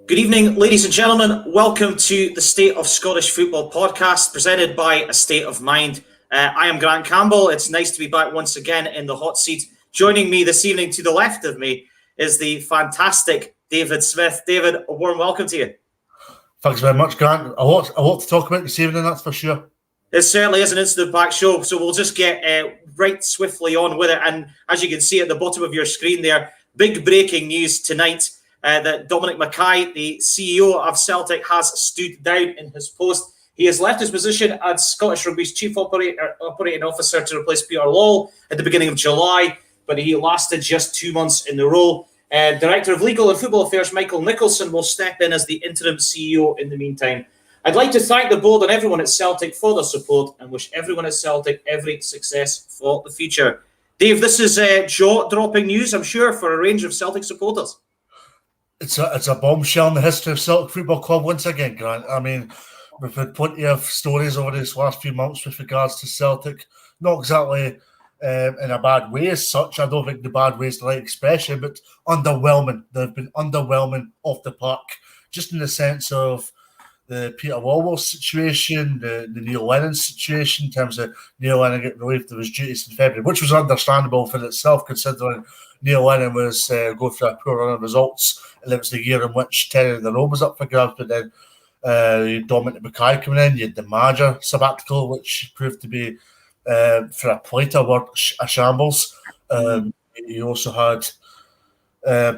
Good evening, ladies and gentlemen. Welcome to the State of Scottish Football podcast, presented by A State of Mind. I am Grant Campbell. It's nice to be back once again in the hot seat. Joining me this evening to the left of me is the fantastic David Smith. David, a warm welcome to you. Thanks very much, Grant. A lot to talk about this evening, that's for sure. It certainly is an instant-packed show, so we'll just get right swiftly on with it. And as you can see at the bottom of your screen there, big breaking news tonight. That Dominic McKay, the CEO of Celtic, has stood down in his post. He has left his position as Scottish Rugby's Chief Operating Officer to replace Peter Lawwell at the beginning of July, but he lasted just 2 months in the role. Director of Legal and Football Affairs Michael Nicholson will step in as the interim CEO in the meantime. I'd like to thank the board and everyone at Celtic for their support and wish everyone at Celtic every success for the future. Dave, this is jaw-dropping news, I'm sure, for a range of Celtic supporters. It's a bombshell in the history of Celtic Football Club once again, Grant. I mean, we've had plenty of stories over these last few months with regards to Celtic. Not exactly in a bad way as such. I don't think the bad way is the right expression, but underwhelming. They've been underwhelming off the park, just in the sense of the Peter Lawwell situation, the Neil Lennon situation, in terms of Neil Lennon getting relieved of his duties in February, which was understandable for itself, considering Neil Lennon was going through a poor run of results, and it was the year in which 10 in the row was up for grabs. But then you had Dominic McKay coming in, you had the manager sabbatical, which proved to be, for a politer word, a shambles. You also had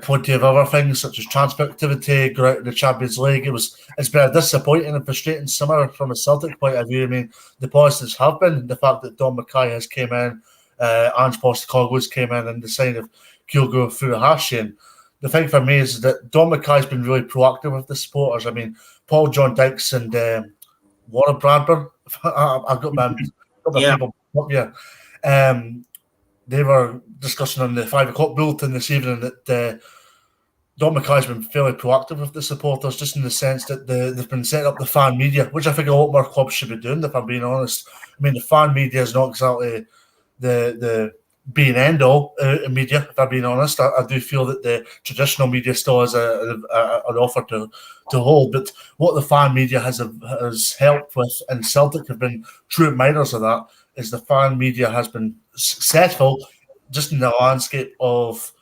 plenty of other things, such as transfer activity, go out in the Champions League. It's been a disappointing and frustrating summer from a Celtic point of view. I mean, the positives have been the fact that Dom McKay has came in, Ange Postecoglou's came in, and the sign of Kyogo Furuhashi. And the thing for me is that Dom McKay's been really proactive with the supporters. I mean, Paul John Dykes and Warren Bradburn, I've got my people up here. They were discussing on the 5 o'clock bulletin this evening that Dom McKay's been fairly proactive with the supporters, just in the sense that they've been setting up the fan media, which I think a lot more clubs should be doing, if I'm being honest. I mean, the fan media is not exactly the be and end all in media, if I'm being honest. I do feel that the traditional media still has an offer to hold, but what the fan media has helped with, and Celtic have been true admirers of that, is the fan media has been successful just in the landscape of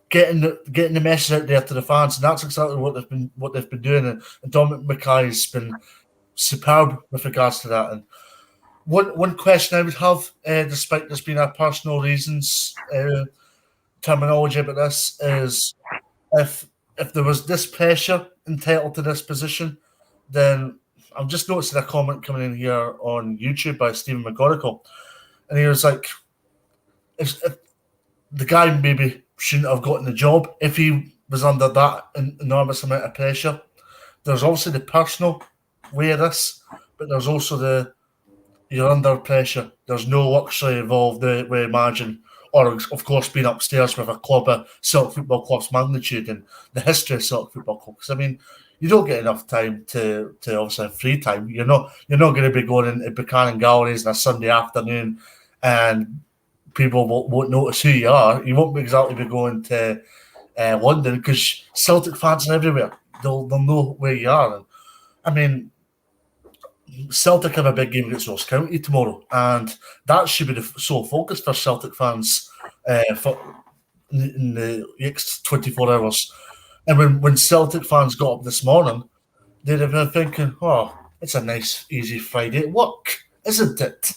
getting the message out there to the fans, and that's exactly what they've been doing. And Dominic McKay's been superb with regards to that. And one question I would have, despite this being our personal reasons, terminology about this, is if there was this pressure entitled to this position, then I'm just noticing a comment coming in here on YouTube by Stephen McGorrickle, and he was like, if the guy maybe shouldn't have gotten the job if he was under that enormous amount of pressure. There's obviously the personal way of this, but there's also you're under pressure. There's no luxury involved, we imagine, or of course being upstairs with a club, a Celtic Football Club's magnitude and the history of Celtic Football Club. Because I mean, you don't get enough time to obviously have free time. You're not going to be going into Buchanan Galleries on a Sunday afternoon and people won't notice who you are. You won't exactly be going to London, because Celtic fans are everywhere. They'll know where you are. And, I mean, Celtic have a big game against Ross County tomorrow, and that should be the sole focus for Celtic fans in the next 24 hours. And when Celtic fans got up this morning, they'd have been thinking, oh, it's a nice, easy Friday at work, isn't it?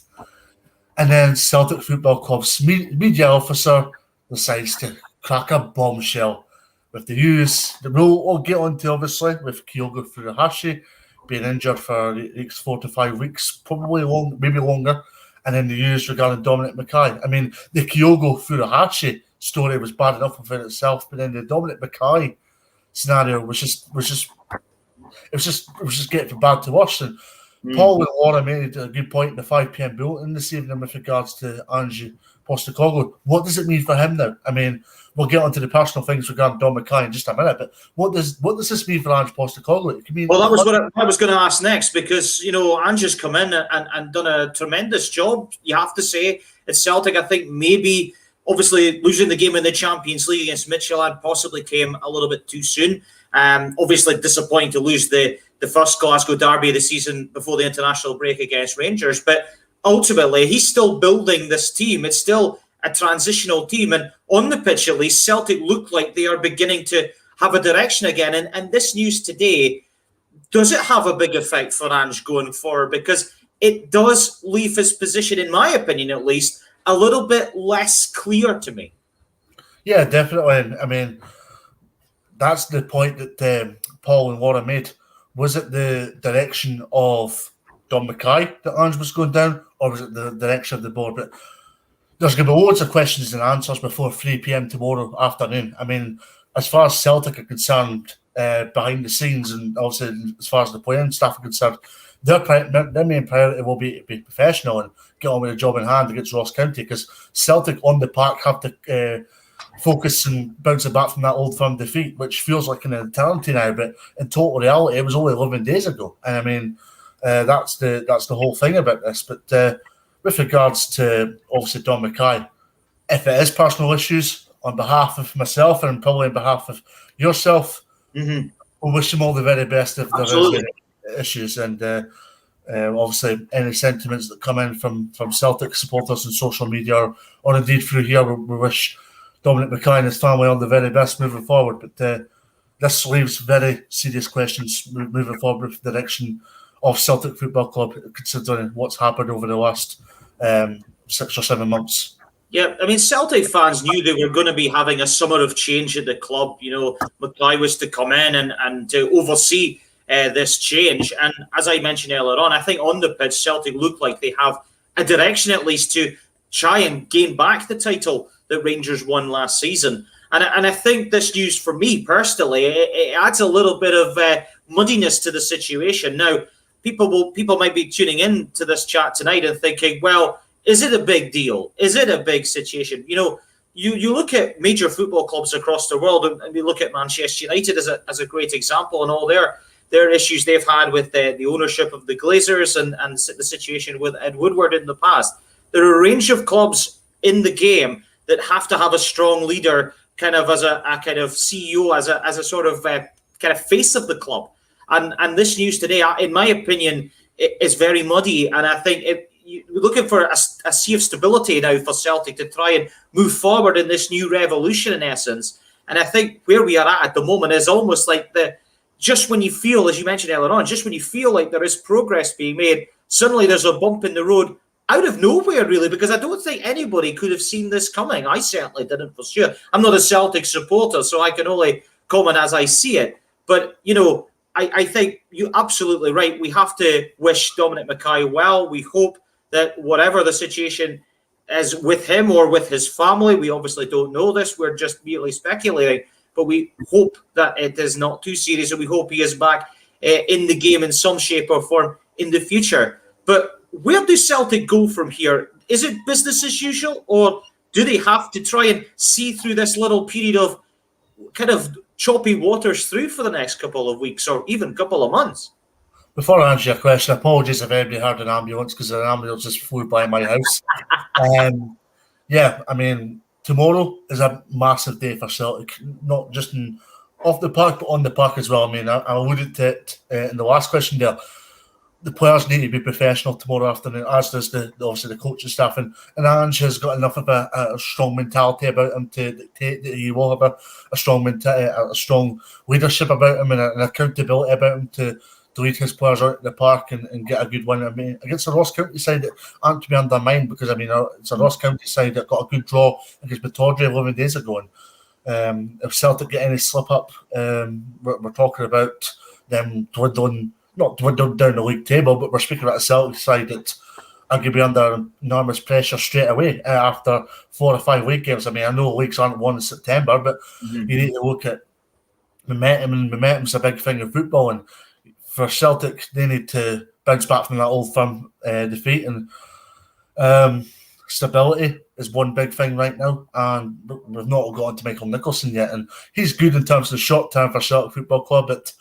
And then Celtic Football Club's media officer decides to crack a bombshell with the news. The rule we'll get on to, obviously, with Kyogo Furuhashi being injured for the next 4 to 5 weeks, probably maybe longer, and then the news regarding Dominic McKay. I mean, the Kyogo Furuhashi story was bad enough within itself, but then the Dominic McKay scenario was just getting from bad to worse. And Paul and Laura made a good point in the 5 p.m. bulletin this evening with regards to Ange Postecoglou. What does it mean for him now? I mean, we'll get onto the personal things regarding Dom McKay in just a minute, but what does this mean for Ange Postecoglou? Well, that was what I was going to ask next, because, you know, Ange has come in and done a tremendous job, you have to say, at Celtic. I think maybe Obviously, losing the game in the Champions League against Midtjylland possibly came a little bit too soon. Obviously, disappointing to lose the first Glasgow derby of the season before the international break against Rangers. But ultimately, he's still building this team. It's still a transitional team. And on the pitch, at least, Celtic look like they are beginning to have a direction again. And this news today, does it have a big effect for Ange going forward? Because it does leave his position, in my opinion at least, a little bit less clear to me. Yeah, definitely. I mean, that's the point that Paul and Laura made. Was it the direction of Don McKay that Ange was going down, or was it the direction of the board? But there's going to be loads of questions and answers before 3 p.m. tomorrow afternoon. I mean, as far as Celtic are concerned, behind the scenes, and also as far as the playing staff are concerned, their main priority will be to be professional and get on with the job in hand against Ross County, because Celtic on the park have to focus and bounce it back from that Old Firm defeat, which feels like an eternity now, but in total reality, it was only 11 days ago. And I mean, that's the whole thing about this. But with regards to obviously Don McKay, if it is personal issues, on behalf of myself and probably on behalf of yourself, we wish him all the very best if there is any issues. And obviously, any sentiments that come in from Celtic supporters on social media or indeed through here, we wish Dominic McKay and his family all the very best moving forward. But this leaves very serious questions moving forward with the direction of Celtic Football Club, considering what's happened over the last 6 or 7 months. Yeah, I mean, Celtic fans knew they were going to be having a summer of change at the club. You know, McKay was to come in and to oversee this change. And as I mentioned earlier on, I think on the pitch, Celtic look like they have a direction at least to try and gain back the title that Rangers won last season. And I think this news, for me personally, it adds a little bit of muddiness to the situation. Now, people might be tuning in to this chat tonight and thinking, well, is it a big deal? Is it a big situation? You know, you look at major football clubs across the world, and we look at Manchester United as a great example, and all their issues they've had with the ownership of the Glazers and the situation with Ed Woodward in the past. There are a range of clubs in the game that have to have a strong leader, kind of as a kind of CEO, as a sort of kind of face of the club. And this news today, in my opinion, is very muddy. And I think we're looking for a sea of stability now for Celtic to try and move forward in this new revolution, in essence. And I think where we are at the moment is almost like just when you feel, as you mentioned earlier on, just when you feel like there is progress being made, suddenly there's a bump in the road out of nowhere, really, because I don't think anybody could have seen this coming. I certainly didn't, for sure. I'm not a Celtic supporter, so I can only comment as I see it. But, you know, I think you're absolutely right. We have to wish Dominic McKay well. We hope that whatever the situation is with him or with his family, we obviously don't know this. We're just merely speculating. But we hope that it is not too serious, and we hope he is back in the game in some shape or form in the future. But where do Celtic go from here? Is it business as usual, or do they have to try and see through this little period of kind of choppy waters through for the next couple of weeks or even couple of months? Before I answer your question, apologies if anybody heard an ambulance, because an ambulance just flew by my house. Yeah, I mean, tomorrow is a massive day for Celtic, not just off the park, but on the park as well. I mean, I alluded to it in the last question there. The players need to be professional tomorrow afternoon, as does obviously the coaching staff. And Ange has got enough of a strong mentality about him to dictate that he will have a strong leadership about him and an accountability about him to lead his players out to the park and get a good win. I mean, against the Ross County side that aren't to be undermined, because I mean it's a Ross County side that got a good draw against Batordry 11 days ago. And if Celtic get any slip up, we're talking about them not dwindling down the league table, but we're speaking about a Celtic side that are going to be under enormous pressure straight away after 4 or 5 league games. I mean, I know leagues aren't won in September, but you need to look at momentum, and momentum's a big thing in football. And for Celtic, they need to bounce back from that Old Firm defeat, and stability is one big thing right now. And we've not got on to Michael Nicholson yet, and he's good in terms of the short term for Celtic Football Club, but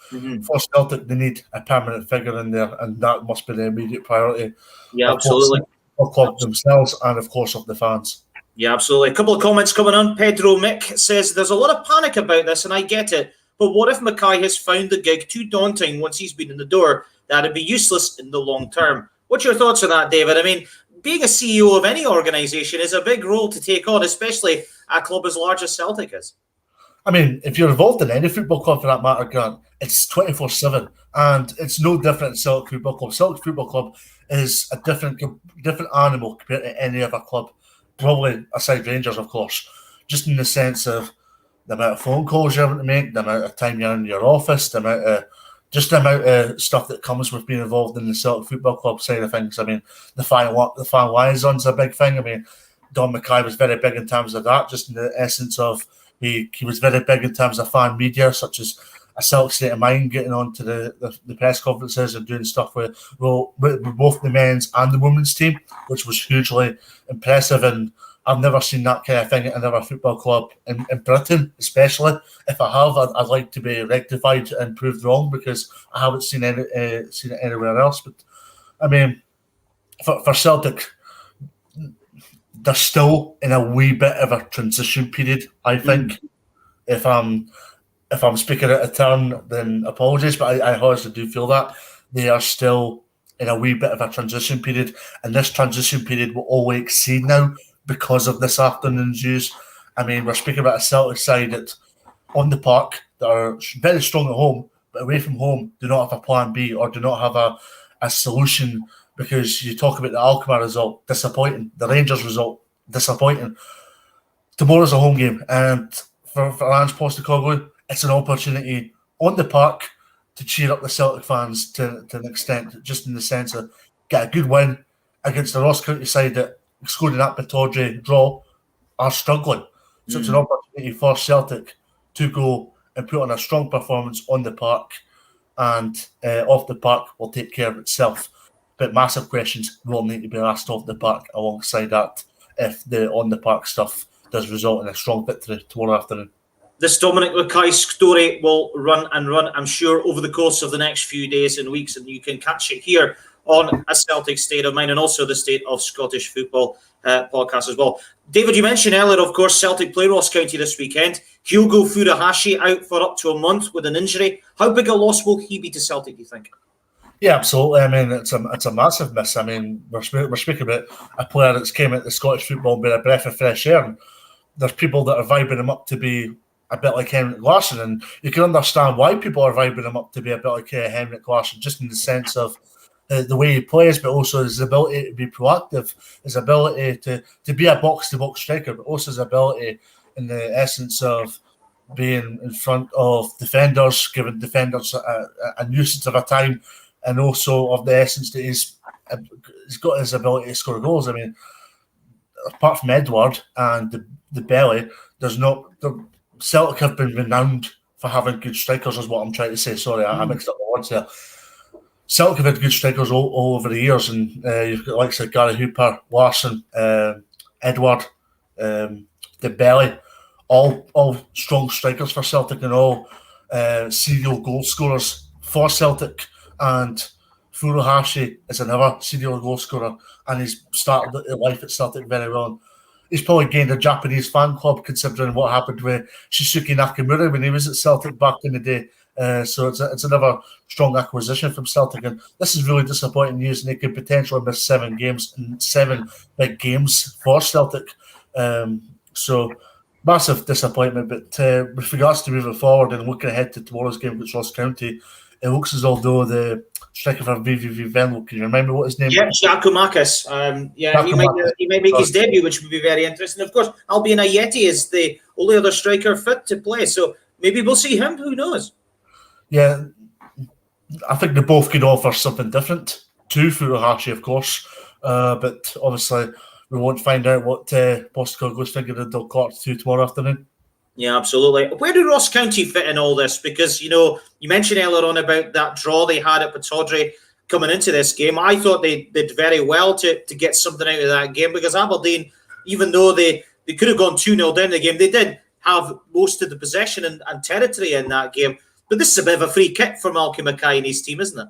for Celtic, they need a permanent figure in there, and that must be the immediate priority. Yeah, absolutely. Of club themselves, and of course of the fans. Yeah, absolutely. A couple of comments coming on. Pedro Mick says, there's a lot of panic about this, and I get it. But what if McKay has found the gig too daunting once he's been in the door? That'd be useless in the long term. What's your thoughts on that, David? I mean, being a CEO of any organisation is a big role to take on, especially a club as large as Celtic is. I mean, if you're involved in any football club for that matter, Grant, it's 24/7, and it's no different in Celtic Football Club. Celtic Football Club is a different animal compared to any other club, probably aside Rangers, of course, just in the sense of the amount of phone calls you're having to make, the amount of time you're in your office, the amount of stuff that comes with being involved in the Celtic Football Club side of things. I mean, the fan liaison's a big thing. I mean, Don McKay was very big in terms of that, just in the essence of he was very big in terms of fan media, such as a Celtic State of Mind, getting on to the press conferences and doing stuff with both the men's and the women's team, which was hugely impressive. And I've never seen that kind of thing at another football club in Britain, especially. If I have, I'd like to be rectified and proved wrong, because I haven't seen it anywhere else. But I mean, for Celtic, they're still in a wee bit of a transition period, I think. If I'm speaking out of turn, then apologies, but I honestly do feel that they are still in a wee bit of a transition period, and this transition period will only exceed now because of this afternoon's news. I mean, we're speaking about a Celtic side that on the park that are very strong at home, but away from home do not have a plan B or do not have a solution. Because you talk about the Alkmaar result, disappointing. The Rangers result, disappointing. Tomorrow's a home game, and for Ange Postecoglou, it's an opportunity on the park to cheer up the Celtic fans to an extent, just in the sense of get a good win against the Ross County side that, excluding that Pittodrie draw, are struggling. So it's an opportunity for Celtic to go and put on a strong performance on the park, and off the park will take care of itself. But massive questions will need to be asked off the park alongside that if the on-the-park stuff does result in a strong victory tomorrow afternoon. This Dominic McKay story will run, I'm sure, over the course of the next few days and weeks, and you can catch it here on A Celtic State of Mind and also the State of Scottish Football podcast as well. David, you mentioned earlier, of course, Celtic play Ross County this weekend. Hugo Furuhashi out for up to a month with an injury. How big a loss will he be to Celtic, do you think? Yeah, absolutely. I mean, it's a massive miss. I mean, we're speaking about a player that's came into Scottish football and been a breath of fresh air. And there's people that are vibing him up to be a bit like Henrik Larsson, and you can understand why people are vibing him up to be a bit like Henrik Larsson, just in the sense of the way he plays, but also his ability to be proactive, his ability to be a box-to-box striker, but also his ability in the essence of being in front of defenders, giving defenders a nuisance of a time, and also of the essence that he's got his ability to score goals. I mean, apart from Edward and the belly, Celtic have been renowned for having good strikers, is what I'm trying to say. Sorry, I mixed up the words there. Celtic have had good strikers all over the years, and you've got likes like Gary Hooper, Larsson, Edward, the belly, all strong strikers for Celtic, and all serial goal scorers for Celtic. And Furuhashi is another serial goal scorer, and he's started life at Celtic very well. He's probably gained a Japanese fan club, considering what happened with Shusuke Nakamura when he was at Celtic back in the day. So it's another strong acquisition from Celtic, and this is really disappointing news, and they could potentially miss 7 games and 7 big games for Celtic. So massive disappointment, but with regards to moving forward and looking ahead to tomorrow's game against Ross County, it looks as though the striker for VVV Venlo, can you remember what his name was? Yeah, Giacomakis. He might make his debut, which would be very interesting. Of course, Albion Ayeti is the only other striker fit to play, so maybe we'll see him, who knows? Yeah, I think they both could offer something different to Furuhashi, of course, but obviously we won't find out what Postecoglou's thinking of the Q2 tomorrow afternoon. Yeah, absolutely. Where do Ross County fit in all this? Because, you mentioned earlier on about that draw they had at Pittodrie coming into this game. I thought they did very well to get something out of that game, because Aberdeen, even though they could have gone 2-0 down the game, they did have most of the possession and territory in that game. But this is a bit of a free kick for Malcolm McKay and his team, isn't it?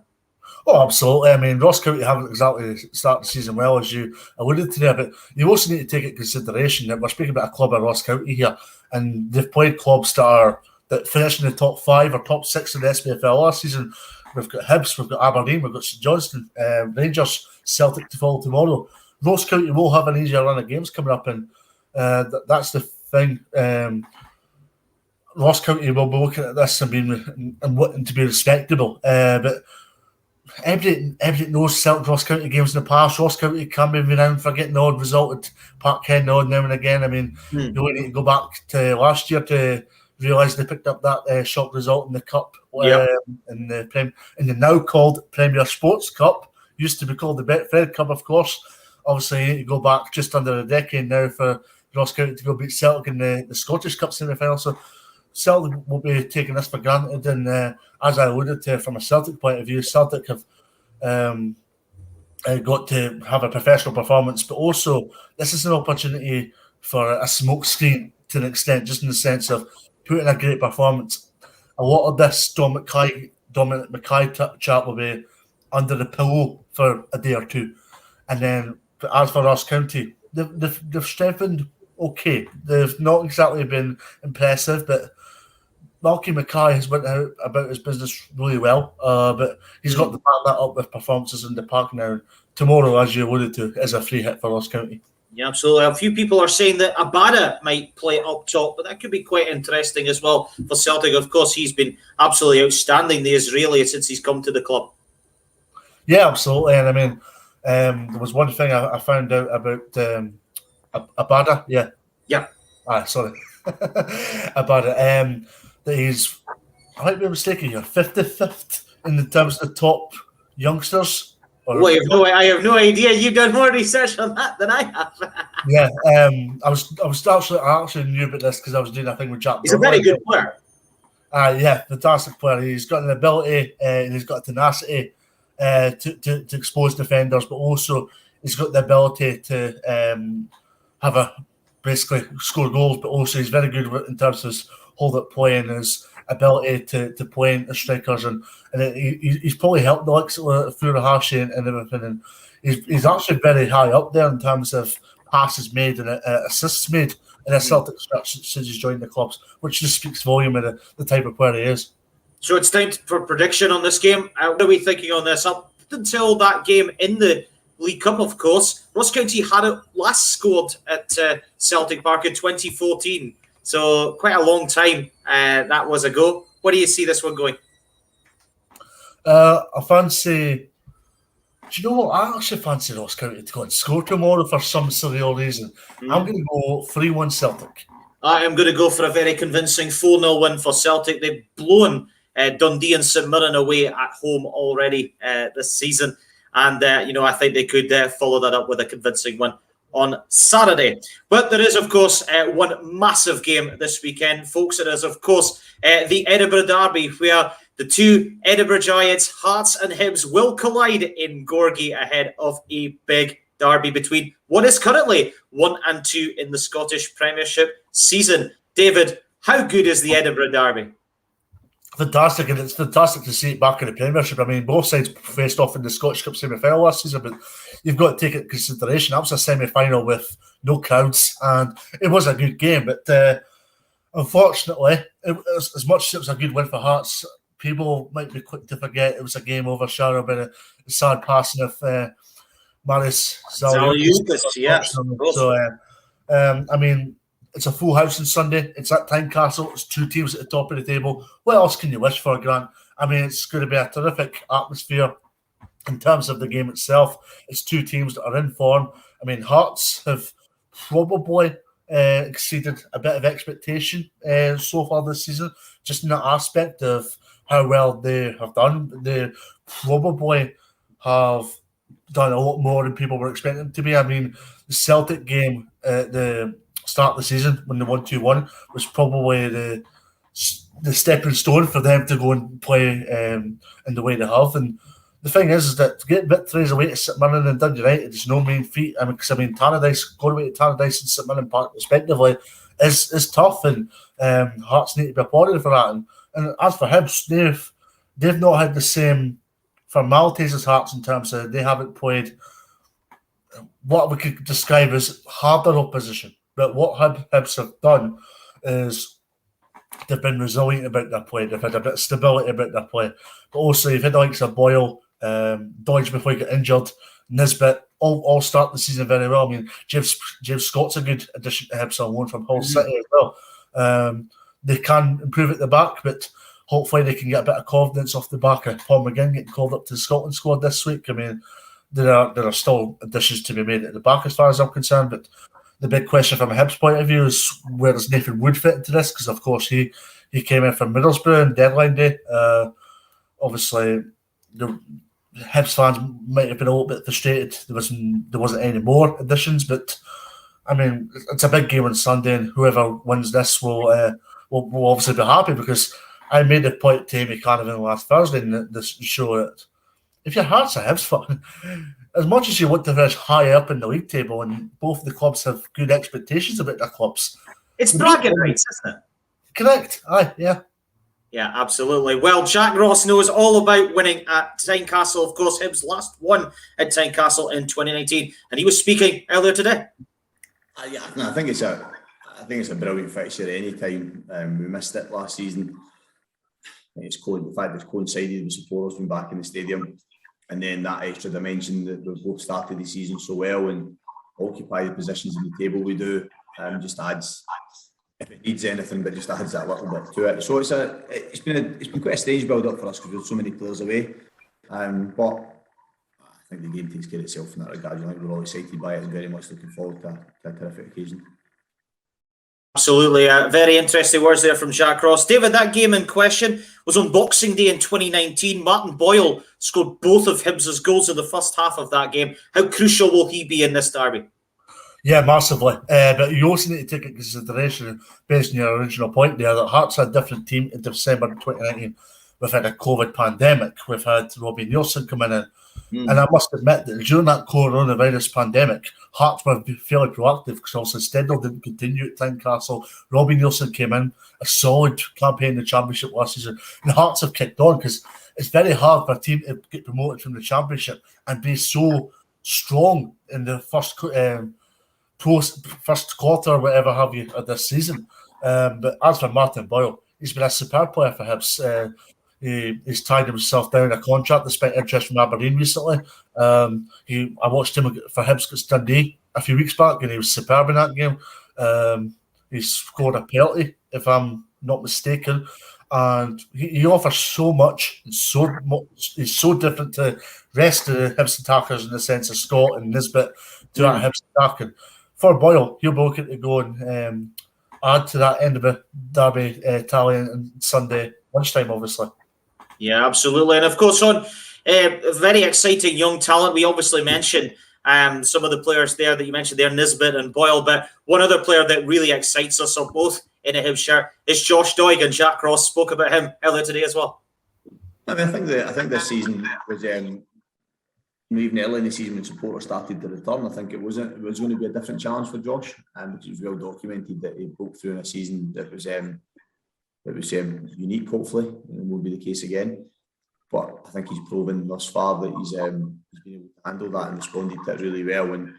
Oh, absolutely. I mean, Ross County haven't exactly started the season well, as you alluded to there, but you also need to take into consideration that we're speaking about a club of Ross County here, and they've played clubs that finish in the top 5 or top 6 in the SPFL last season. We've got Hibs, we've got Aberdeen, we've got St Johnstone, Rangers, Celtic to follow tomorrow. Ross County will have an easier run of games coming up, and that's the thing. Ross County will be looking at this and wanting to be respectable, but everybody knows Celtic Ross County games in the past. Ross County can be renowned for getting the odd result at Parkhead now and again. I mean, you only need to go back to last year to realise they picked up that shock result in the Cup, in the now called Premier Sports Cup. Used to be called the Betfred Cup, of course. Obviously, you need to go back just under a decade now for Ross County to go beat Celtic in the Scottish Cup semi-final. So Celtic will be taking this for granted, and as I alluded to, from a Celtic point of view, Celtic have got to have a professional performance, but also this is an opportunity for a smokescreen to an extent, just in the sense of putting a great performance. A lot of this Dominic McKay chat will be under the pillow for a day or two, and then as for Ross County, they've strengthened okay. They've not exactly been impressive, but Malky McKay has went out about his business really well, but he's got to back that up with performances in the park now. Tomorrow, as you alluded to, is a free hit for Ross County. Yeah, absolutely. A few people are saying that Abada might play up top, but that could be quite interesting as well for Celtic. Of course, he's been absolutely outstanding, the Israeli, since he's come to the club. Yeah, absolutely. And I mean, there was one thing I found out about Abada. Yeah. Sorry. Abada. That he's, I might be mistaken here, 55th in the terms of the top youngsters. I have no idea. You've done more research on that than I have. Yeah, I actually knew about this because I was doing a thing with Jack. He's a very good player. Yeah, fantastic player. He's got an ability and he's got a tenacity to expose defenders, but also he's got the ability to basically score goals, but also he's very good in terms of his hold-up play and his ability to play into strikers, and he's probably helped the likes of Furuhashi and everything, and he's actually very high up there in terms of passes made and assists made in a Celtic stretch since he's joined the clubs, which just speaks volume of the type of player he is. So it's time for prediction on this game. What are we thinking on this? Up until that game in the League Cup, of course, Ross County had it last scored at Celtic Park in 2014. So quite a long time that was ago. What do you see this one going? I fancy... Do you know what? I actually fancy Ross County to go and score tomorrow for some surreal reason. I'm going to go 3-1 Celtic. I am going to go for a very convincing 4-0 win for Celtic. They've blown Dundee and St Mirren away at home already this season. And, I think they could follow that up with a convincing win on Saturday. But there is, of course, one massive game this weekend, folks. It is, of course, the Edinburgh Derby, where the two Edinburgh Giants, Hearts and Hibs, will collide in Gorgie ahead of a big derby between what is currently 1 and 2 in the Scottish Premiership season. David, how good is the Edinburgh Derby? Fantastic, and it's fantastic to see it back in the Premiership. I mean, both sides faced off in the Scottish Cup semi-final last season, but you've got to take it into consideration. That was a semi-final with no crowds, and it was a good game. But unfortunately, as much as it was a good win for Hearts, people might be quick to forget it was a game overshadowed by the sad passing of Maris Zaliukas. Yeah. So, I mean, it's a full house on Sunday. It's at Tynecastle. It's two teams at the top of the table. What else can you wish for, Grant? I mean, it's going to be a terrific atmosphere in terms of the game itself. It's two teams that are in form. I mean, Hearts have probably exceeded a bit of expectation so far this season, just in that aspect of how well they have done. They probably have done a lot more than people were expecting them to be. I mean, the Celtic game at the start of the season when they won 2-1 was probably the stepping stone for them to go and play in the way they have. And the thing is that to get victories away to St Mirren and Dundee United is no mean feat. I mean, because Tannadice, going away to Tannadice and St Mirren Park respectively is tough, and Hearts need to be applauded for that. And as for Hibs, they've not had the same formalities as Hearts in terms of they haven't played what we could describe as harder opposition. But what Hibs have done is they've been resilient about their play. They've had a bit of stability about their play. But also, you've had the likes of Boyle, Dodge before he got injured, Nisbet, all start the season very well. I mean, James Scott's a good addition to Hibs on loan from Hull City as well. They can improve at the back, but hopefully they can get a bit of confidence off the back of Paul McGinn getting called up to the Scotland squad this week. I mean, there are still additions to be made at the back as far as I'm concerned, but the big question from a Hibs point of view is where does Nathan Wood fit into this? Because, of course, he came in from Middlesbrough on deadline day. Obviously, the Hibs fans might have been a little bit frustrated there wasn't any more additions, but, I mean, it's a big game on Sunday, and whoever wins this will obviously be happy, because I made the point to Amy Canavan last Thursday in this show that if your heart's a Hibs fan, as much as you want to finish high up in the league table, and both the clubs have good expectations about their clubs, it's bragging rights, isn't it? Correct. Aye, yeah. Yeah, absolutely. Well, Jack Ross knows all about winning at Tynecastle. Of course, Hibs last won at Tynecastle in 2019, and he was speaking earlier today. Yeah, I think it's a brilliant fixture. Any time we missed it last season, the fact it's coincided with supporters being back in the stadium, and then that extra dimension that we've both started the season so well and occupy the positions in the table we do, just adds, if it needs anything, but just adds that little bit to it. So it's been quite a stage build up for us because we've so many players away, but I think the game takes care of itself in that regard. I think we're all excited by it and very much looking forward to a terrific occasion. Absolutely. Very interesting words there from Jack Ross. David, that game in question was on Boxing Day in 2019. Martin Boyle scored both of Hibs' goals in the first half of that game. How crucial will he be in this derby? Yeah, massively. But you also need to take into consideration, based on your original point there, that Hearts had a different team in December 2019. We've had a COVID pandemic. We've had Robbie Nielsen come in. And I must admit that during that coronavirus pandemic, Hearts were fairly proactive because also Stendhal didn't continue at Tynecastle. Robbie Nielsen came in, a solid campaign in the Championship last season. And Hearts have kicked on because it's very hard for a team to get promoted from the Championship and be so strong in the first quarter or whatever have you of this season. But as for Martin Boyle, he's been a superb player for Hibs. He's tied himself down a contract despite interest from Aberdeen recently. I watched him for Hibs against Dundee a few weeks back, and he was superb in that game. He scored a penalty, if I'm not mistaken, and he offers so much. He's so different to the rest of the Hibs attackers in the sense of Scott and Nisbet to that Hibs attacking. For Boyle, he'll be looking to go and add to that end of the derby tally on Sunday lunchtime, obviously. Yeah, absolutely. And of course, on very exciting young talent, we obviously mentioned some of the players there that you mentioned there, Nisbet and Boyle, but one other player that really excites us on both in a Hibs shirt is Josh Doig, and Jack Ross spoke about him earlier today as well. I mean, I think this season was even early in the season when supporters started to return. I think it was going to be a different challenge for Josh, and it was well documented that he broke through in a season that was unique, hopefully, and will be the case again. But I think he's proven thus far that he's been able to handle that and responded to it really well. And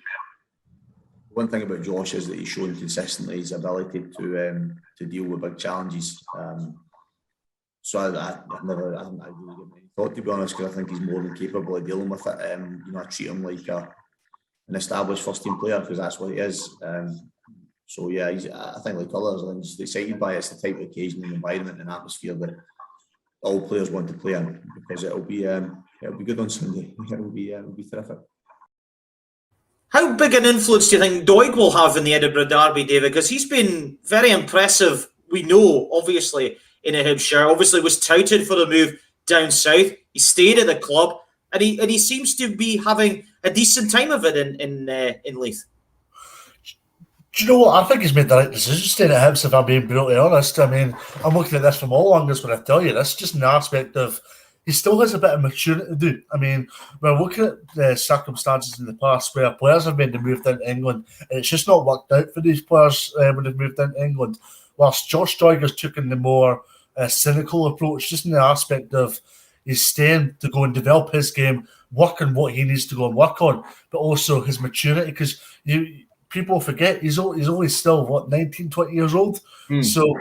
one thing about Josh is that he's shown consistently his ability to deal with big challenges. So I've never really given any thought, to be honest, because I think he's more than capable of dealing with it. I treat him like an established first team player because that's what he is. So yeah, I think like others, I'm just excited by it. It's the type of occasion and environment and atmosphere that all players want to play in, because it'll be good on Sunday. It'll be terrific. How big an influence do you think Doig will have in the Edinburgh derby, David? Because he's been very impressive. We know, obviously, in a Hibs shirt. Obviously, was touted for the move down south. He stayed at the club, and he seems to be having a decent time of it in Leith. Do you know what? I think he's made the right decision staying at Hibs, if I'm being brutally honest. I mean, I'm looking at this from all angles when I tell you this, just an aspect of he still has a bit of maturity to do. I mean, we're looking at the circumstances in the past where players have made the move down to England, and it's just not worked out for these players when they've moved down to England. Whilst Josh Doig has taken the more cynical approach, just in the aspect of he's staying to go and develop his game, work on what he needs to go and work on, but also his maturity, because people forget he's only still 19, 20 years old. So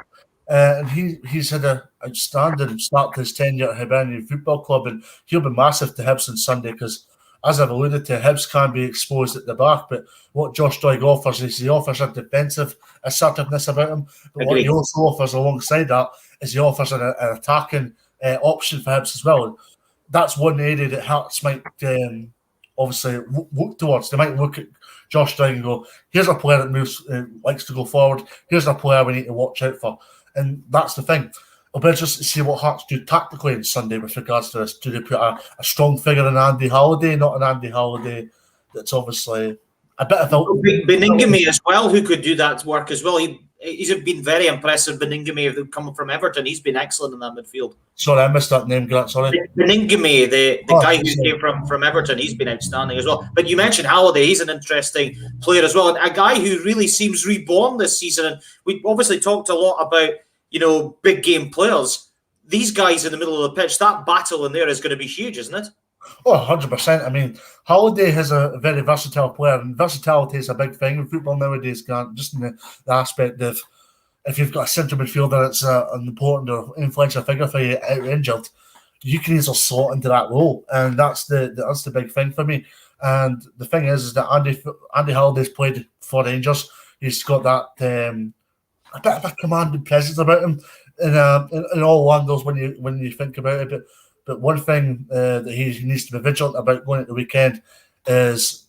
and he's had a outstanding start to his tenure at Hibernian Football Club, and he'll be massive to Hibs on Sunday, because as I've alluded to, Hibs can be exposed at the back, but what Josh Doig offers is he offers a defensive assertiveness about him, but what he also offers alongside that is he offers an attacking option for Hibs as well. And that's one area that Hearts might obviously look towards. They might look at Josh Doig and go, here's a player that moves, likes to go forward, here's a player we need to watch out for. And that's the thing. It'll be interesting to see what Hearts do tactically on Sunday with regards to this. Do they put a strong figure in Andy Halliday, not an Andy Halliday that's obviously a bit of a... Beningame as well, who could do that work as well. He's been very impressive, Beningame, coming from Everton. He's been excellent in that midfield. Sorry, I missed that name, Grant, sorry. Beningame, the guy who came from Everton, he's been outstanding as well. But you mentioned Halliday, he's an interesting player as well. And a guy who really seems reborn this season. And we obviously talked a lot about, big game players. These guys in the middle of the pitch, that battle in there is going to be huge, isn't it? Oh, 100%. I mean, Halliday is a very versatile player, and versatility is a big thing in football nowadays, Grant, just in the aspect of if you've got a central midfielder that's an important or influential figure for you out injured, you can easily slot into that role, and that's the big thing for me. And the thing is that Andy Halliday's played for Rangers. He's got that a bit of a commanding presence about him in all angles when you think about it. But one thing that he needs to be vigilant about going at the weekend is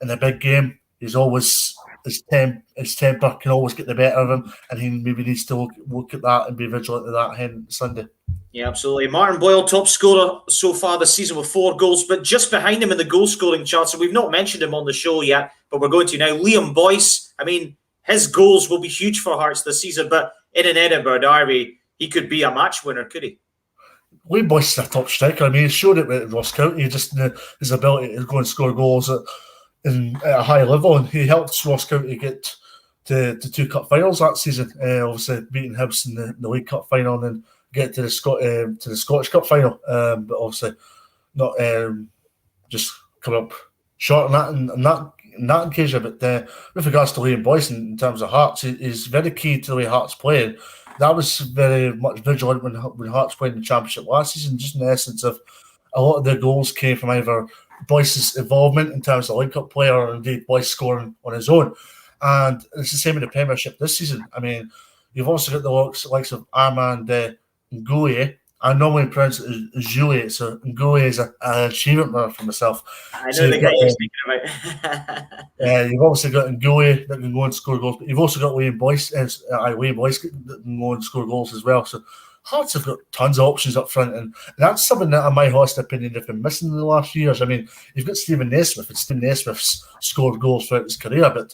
in a big game, he's always his temper can always get the better of him, and he maybe needs to look at that and be vigilant of that hen Sunday. Yeah, absolutely. Martin Boyle, top scorer so far this season with 4 goals, but just behind him in the goal scoring charts, and we've not mentioned him on the show yet, but we're going to now. Liam Boyce, I mean, his goals will be huge for Hearts this season, but in an Edinburgh derby, he could be a match winner, could he? Liam Boyce is a top striker. I mean, he showed it with Ross County, just his ability to go and score goals at a high level, and he helped Ross County get to 2 cup finals that season. Obviously, beating Hibs in the League Cup final and get to the Scottish Cup final, but obviously not just coming up short on that. In that occasion, but with regards to Liam Boyce in terms of Hearts, he's very key to the way Hearts played. That was very much vigilant when Hearts played in the Championship last season, just in the essence of a lot of their goals came from either Boyce's involvement in terms of League Cup player or indeed Boyce scoring on his own. And it's the same in the Premiership this season. I mean, you've also got the likes of Armand Ngouye. I normally pronounce it as Julie, so Ngouye is an achievement for myself. I know the guy you're speaking about. You've also got Ngouye that can go and score goals, but you've also got Liam Boyce that can go and score goals as well. So Hearts have got tons of options up front, and that's something that, in my honest opinion, have been missing in the last few years. I mean, you've got Stephen Naismith, and Stephen Naismith's scored goals throughout his career, but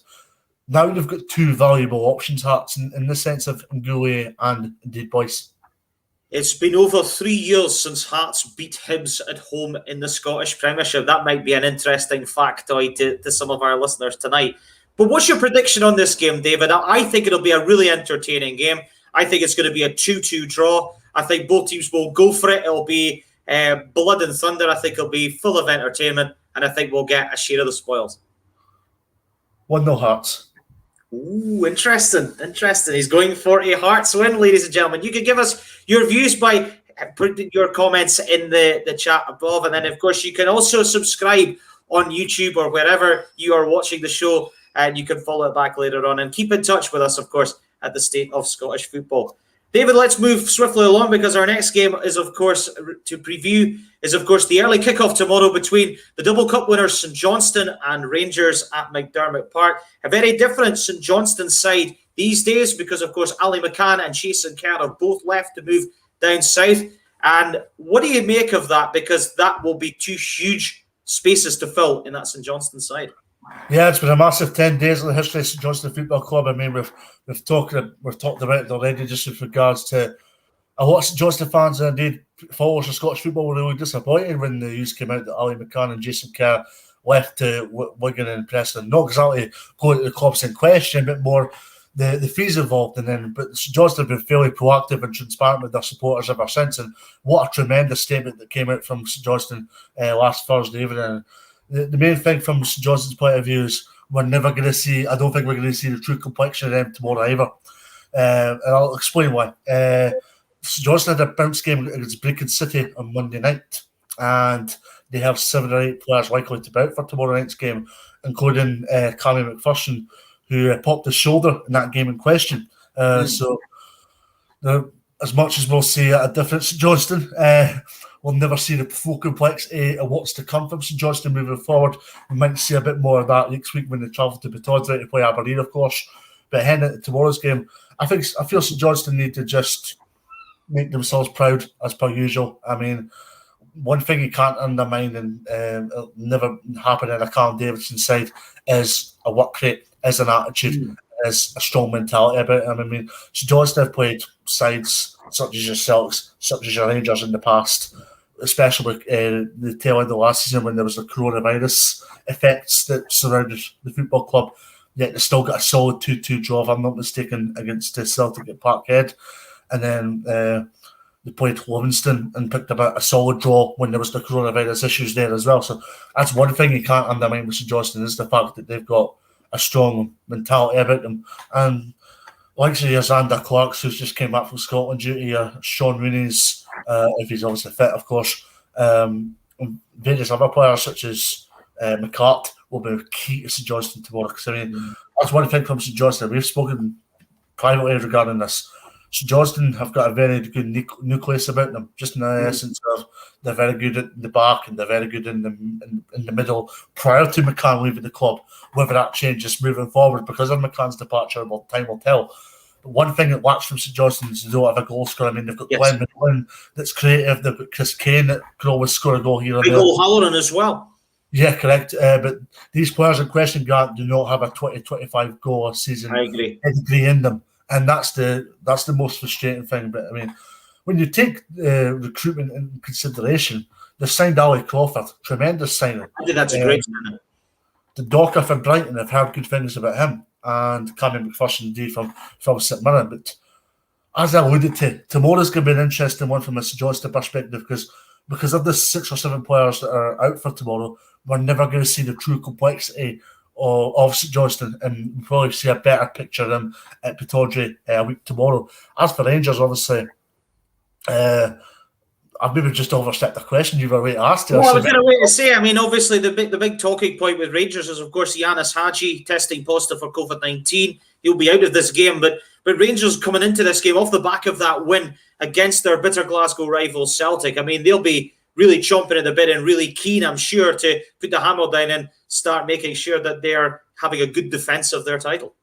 now you've got 2 valuable options, Hearts, in the sense of Ngouye and indeed Boyce. It's been over 3 years since Hearts beat Hibs at home in the Scottish Premiership. That might be an interesting factoid to some of our listeners tonight. But what's your prediction on this game, David? I think it'll be a really entertaining game. I think it's going to be a 2-2 draw. I think both teams will go for it. It'll be blood and thunder. I think it'll be full of entertainment, and I think we'll get a share of the spoils. 1-0 Hearts. Ooh, interesting. He's going for a Hearts win, ladies and gentlemen. You can give us your views by putting your comments in the chat above. And then, of course, you can also subscribe on YouTube or wherever you are watching the show. And you can follow it back later on. And keep in touch with us, of course, at the State of Scottish Football. David, let's move swiftly along because our next game is, of course, to preview, is, of course, the early kickoff tomorrow between the double cup winners St Johnstone and Rangers at McDermott Park. A very different St Johnstone side these days because, of course, Ali McCann and Jason Kerr have both left to move down south. And what do you make of that? Because that will be 2 huge spaces to fill in that St Johnstone side. Yeah, it's been a massive 10 days in the history of St Johnstone Football Club. I mean, we've talked about it already, just with regards to a lot of St Johnstone fans and indeed followers of Scottish football were really disappointed when the news came out that Ali McCann and Jason Kerr left to Wigan and Preston. Not exactly going to the clubs in question, but more the fees involved, but St Johnstone have been fairly proactive and transparent with their supporters ever since. And what a tremendous statement that came out from St Johnstone last Thursday evening. The main thing from St Johnstone's point of view is we're never going to see. I don't think we're going to see the true complexion of them tomorrow either. And I'll explain why. St Johnstone had a bounce game against Brecon City on Monday night, and they have 7 or 8 players likely to be out for tomorrow night's game, including Cammy McPherson, who popped his shoulder in that game in question. So, as much as we'll see a different St Johnstone, we'll never see the full complexity of what's to come from St Johnstone moving forward. We might see a bit more of that next week when they travel to Batodra to play Aberdeen, of course. But heading into tomorrow's game, I feel St Johnstone need to just make themselves proud as per usual. I mean, one thing you can't undermine, and it'll never happen in a Callum Davidson side, is a work rate, is an attitude, is a strong mentality about it. I mean, St Johnstone have played sides such as your Celtics, such as your Rangers in the past, especially the tail end of last season when there was the coronavirus effects that surrounded the football club. Yet they still got a solid 2-2 draw, if I'm not mistaken, against Celtic at Parkhead. And then they played Livingston and picked up a solid draw when there was the coronavirus issues there as well. So that's one thing you can't undermine with St Johnstone, is the fact that they've got a strong mentality about them. And like say your Xander Clarks, who's just came back from Scotland duty, Sean Rooney's, if he's obviously fit, of course, and various other players such as McCart will be key to St Johnstone tomorrow. Because I mean, that's one thing from St Johnstone. We've spoken privately regarding this. St Johnstone have got a very good nucleus about them, just in the essence of they're very good at the back and they're very good in the middle prior to McCann leaving the club. Whether that changes moving forward because of McCann's departure, well, time will tell. But one thing that lacks from St Johnstone is they don't have a goal scorer. I mean, they've got Glenn McLean that's creative. They've got Chris Kane that can always score a goal here and there. Big old Halloran as well. Yeah, correct. But these players in question, Grant, do not have a 20-25 goal a season pedigree in them. And that's the most frustrating thing. But I mean, when you take recruitment into consideration, they've signed Ali Crawford, tremendous signing. I think that's a great signing. The Docker from Brighton, have heard good things about him, and Cammy McPherson indeed from St Mirren. But as I alluded to, tomorrow's going to be an interesting one from a St Johnstone perspective because of the 6 or 7 players that are out for tomorrow, we're never going to see the true complexity of St Johnstone, and we'll probably see a better picture of them at Pittodrie a week tomorrow. As for Rangers, obviously, I've maybe just overstepped the question you were waiting to ask. Well, I was going to wait to say, I mean, obviously the big talking point with Rangers is, of course, Yanis Hadji testing positive for COVID-19. He'll be out of this game, but Rangers coming into this game off the back of that win against their bitter Glasgow rivals Celtic, I mean, they'll be really chomping at the bit and really keen, I'm sure, to put the hammer down and start making sure that they're having a good defence of their title.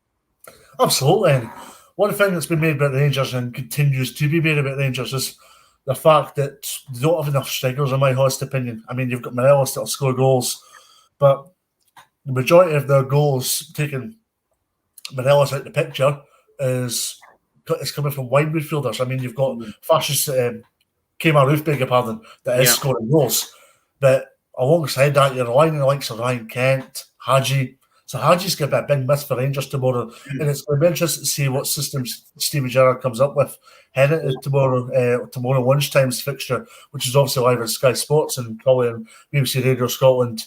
Absolutely. And one thing that's been made about Rangers and continues to be made about Rangers is the fact that they don't have enough strikers, in my honest opinion. I mean, you've got Morelos that'll score goals, but the majority of their goals, taking Morelos out of the picture, is coming from wide midfielders. I mean, you've got fascist Kemar Roof, beg your pardon, that is scoring goals. But alongside that, you're relying on the likes of Ryan Kent, Hadji. So Hadji's going to be a big miss for Rangers tomorrow. And it's going to be interesting to see what systems Stevie Gerrard comes up with heading into tomorrow lunchtime's fixture, which is obviously live on Sky Sports and probably on BBC Radio Scotland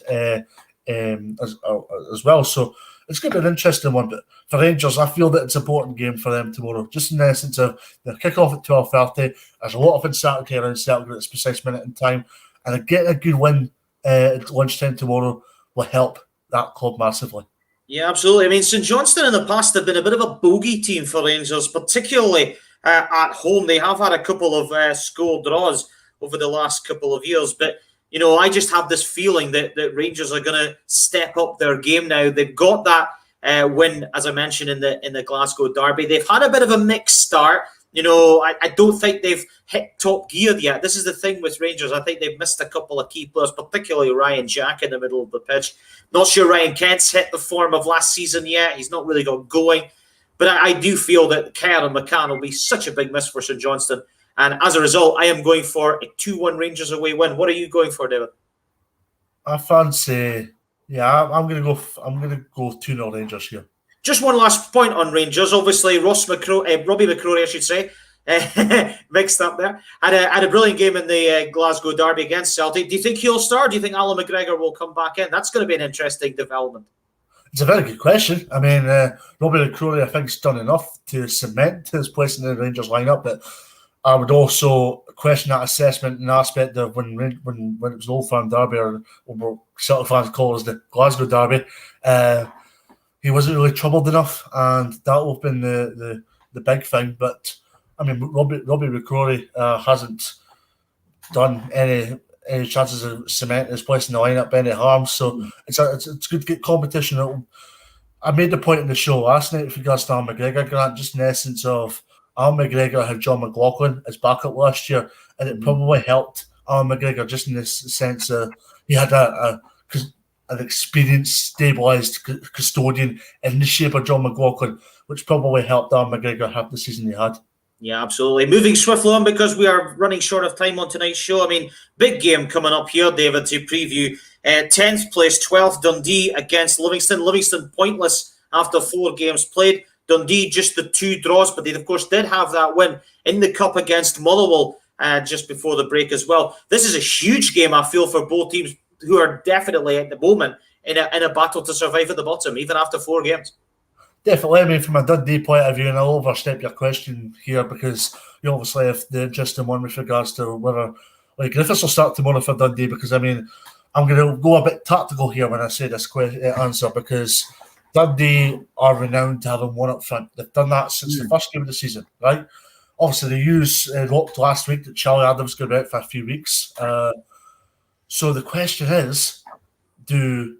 as well. So it's going to be an interesting one. But for Rangers, I feel that it's an important game for them tomorrow, just in the essence of their kick-off at 12:30. There's a lot of uncertainty around Celtic at this precise minute in time. And getting a good win at lunchtime tomorrow will help that club massively. Yeah, absolutely. I mean, St Johnstone in the past have been a bit of a bogey team for Rangers, particularly at home. They have had a couple of score draws over the last couple of years, but you know, I just have this feeling that Rangers are going to step up their game now. They've got that win, as I mentioned, in the Glasgow derby. They've had a bit of a mixed start. You know, I don't think they've hit top gear yet. This is the thing with Rangers. I think they've missed a couple of key players, particularly Ryan Jack in the middle of the pitch. Not sure Ryan Kent's hit the form of last season yet. He's not really got going. But I do feel that Kerr and McCann will be such a big miss for St Johnstone. And as a result, I am going for a 2-1 Rangers away win. What are you going for, David? I fancy, I'm going to go 2-0 Rangers here. Just one last point on Rangers. Obviously, Robbie McCrory, I should say, mixed up there. Had a brilliant game in the Glasgow derby against Celtic. Do you think he'll start? Do you think Alan McGregor will come back in? That's going to be an interesting development. It's a very good question. I mean, Robbie McCrory, I think, has done enough to cement his place in the Rangers lineup, but I would also question that assessment and aspect of when it was Old Firm Derby, or what Celtic fans call it as the Glasgow Derby. He wasn't really troubled enough, and that will have been the big thing. But I mean, Robbie McCrory hasn't done any chances of cementing his place in the lineup any harm. So it's good to get competition. I made the point in the show last night with regards to Alan McGregor, Grant, just in the essence of Alan McGregor had John McLaughlin as backup last year, and it probably helped Alan McGregor just in this sense of he had an experienced, stabilised custodian in the shape of John McLaughlin, which probably helped Alan McGregor have the season he had. Yeah, absolutely. Moving swiftly on because we are running short of time on tonight's show. I mean, big game coming up here, David, to preview. 10th place, 12th Dundee against Livingston. Livingston pointless after 4 games played. Dundee just the 2 draws, but they, of course, did have that win in the Cup against Motherwell just before the break as well. This is a huge game, I feel, for both teams who are definitely at the moment in a battle to survive at the bottom, even after 4 games. Definitely. I mean, from a Dundee point of view, and I'll overstep your question here because you obviously have the interesting one with regards to whether, like, Griffiths will start tomorrow for Dundee, because, I mean, I'm going to go a bit tactical here when I say this answer, because Dundee are renowned to having one up front. They've done that since the first game of the season, right? Obviously, they used rocked last week that Charlie Adams going to be out for a few weeks. So the question is, do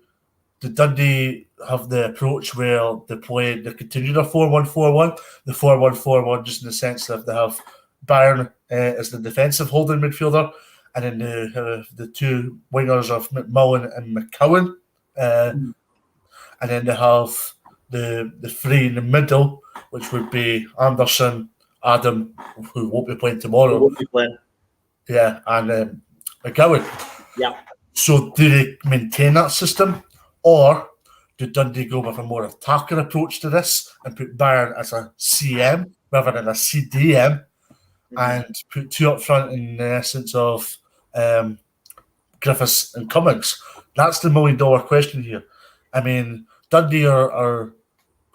Dundee have the approach where they continue their 4-1-4-1, the 4-1-4-1, just in the sense that they have Byron as the defensive holding midfielder, and then the 2 wingers of McMullen and McCowan, and then they have the 3 in the middle, which would be Anderson, Adam, who won't be playing tomorrow. Won't be playing. Yeah, and McCowan. Yeah. So do they maintain that system, or do Dundee go with a more attacking approach to this and put Byron as a CM rather than a CDM, and put 2 up front in the essence of Griffiths and Cummings? That's the $1 million question here. I mean, Dundee are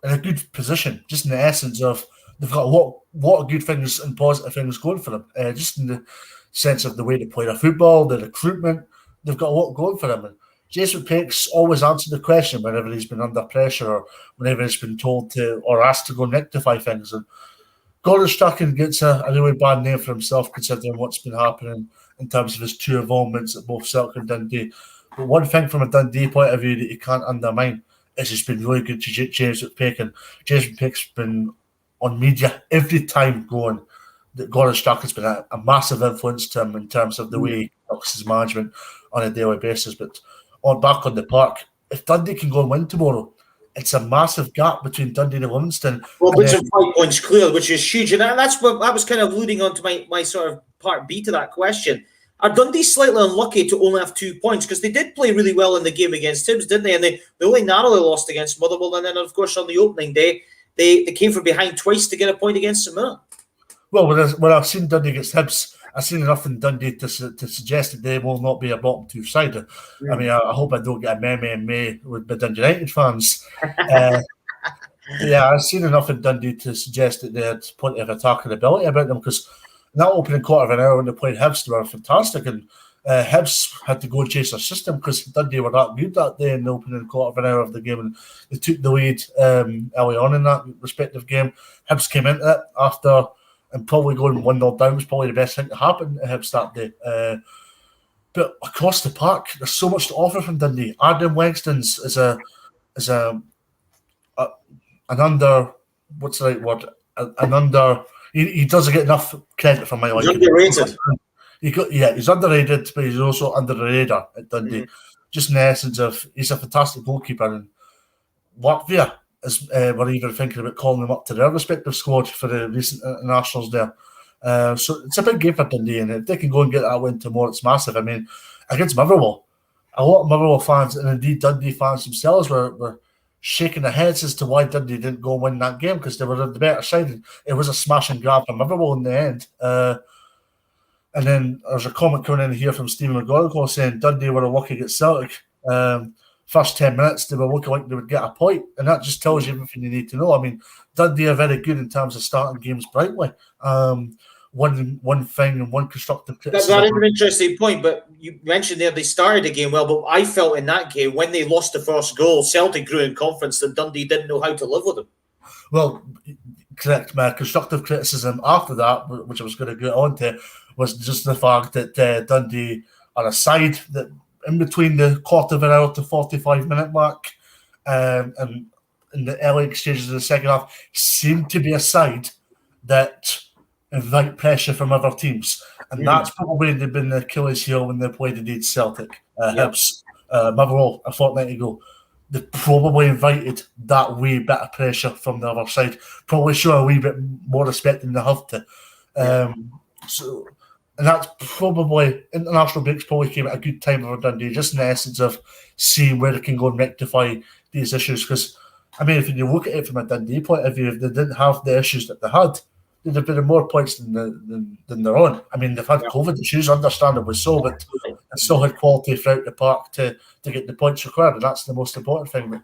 in a good position, just in the essence of they've got a lot of good things and positive things going for them, just in the sense of the way they play their football, the recruitment. They've got a lot going for them. And Jason Pake's always answered the question whenever he's been under pressure or whenever he's been told to or asked to go rectify things. And Gordon Strachan gets a really bad name for himself, considering what's been happening in terms of his 2 involvements at both Celtic and Dundee. But one thing from a Dundee point of view that you can't undermine is he's been really good to James Pake. And Jason Pake's been on media every time going that Gordon Strachan's been a massive influence to him in terms of the way he conducts his management on a daily basis. But back on the park, if Dundee can go and win tomorrow, it's a massive gap between Dundee and Livingston. Well, but some 5 points clear, which is huge. And that's what I was kind of alluding on to my sort of part B to that question. Are Dundee slightly unlucky to only have 2 points? Because they did play really well in the game against Hibs, didn't they? And they only narrowly lost against Motherwell. And then, of course, on the opening day, they came from behind twice to get a point against St Mirren. Well, when I've seen Dundee against Hibs, I've seen enough in Dundee to suggest that they will not be a bottom 2 side. I mean, I hope I don't get a meme in May with the Dundee United fans. Yeah, I've seen enough in Dundee to suggest that they had plenty of attacking ability about them, because in that opening quarter of an hour when they played Hibs, they were fantastic. And Hibs had to go and chase their system because Dundee were that good that day in the opening quarter of an hour of the game. And they took the lead early on in that respective game. Hibs came into it after... and probably going 1-0 down was probably the best thing to happen to Hibs that day. But across the park, there's so much to offer from Dundee. Adam Wexton's is an under, what's the right word? An under. He doesn't get enough credit from my liking. He's underrated. He's underrated, but he's also under the radar at Dundee. Just in the essence of he's a fantastic goalkeeper. And Latvia, as we're even thinking about calling them up to their respective squad for the recent internationals there. So it's a big game for Dundee, and if they can go and get that win tomorrow, it's massive. I mean, against Motherwell, a lot of Motherwell fans and indeed Dundee fans themselves were shaking their heads as to why Dundee didn't go and win that game, because they were the better side. It was a smash and grab from Motherwell in the end. And then there's a comment coming in here from Stephen McGonagall saying Dundee were lucky against Celtic. First 10 minutes, they were looking like they would get a point, and that just tells you everything you need to know. I mean, Dundee are very good in terms of starting games brightly. One thing and one constructive criticism. That is an interesting point, but you mentioned there they started the game well, but I felt in that game, when they lost the first goal, Celtic grew in confidence that Dundee didn't know how to live with them. Well, correct. My constructive criticism after that, which I was going to get on to, was just the fact that Dundee are a side that in between the quarter of an hour to 45-minute mark and in the early stages of the second half seemed to be a side that invite pressure from other teams. And that's probably been the Achilles heel when they played against Celtic. Hibs, Motherwell a fortnight ago. They probably invited that wee bit of pressure from the other side. Probably show a wee bit more respect than they have to. And that's probably, international breaks probably came at a good time for Dundee, just in the essence of seeing where they can go and rectify these issues. Because, I mean, if you look at it from a Dundee point of view, if they didn't have the issues that they had, they'd have been more points than they're on. I mean, they've had COVID issues, understandably so, but they still had quality throughout the park to get the points required, and that's the most important thing. But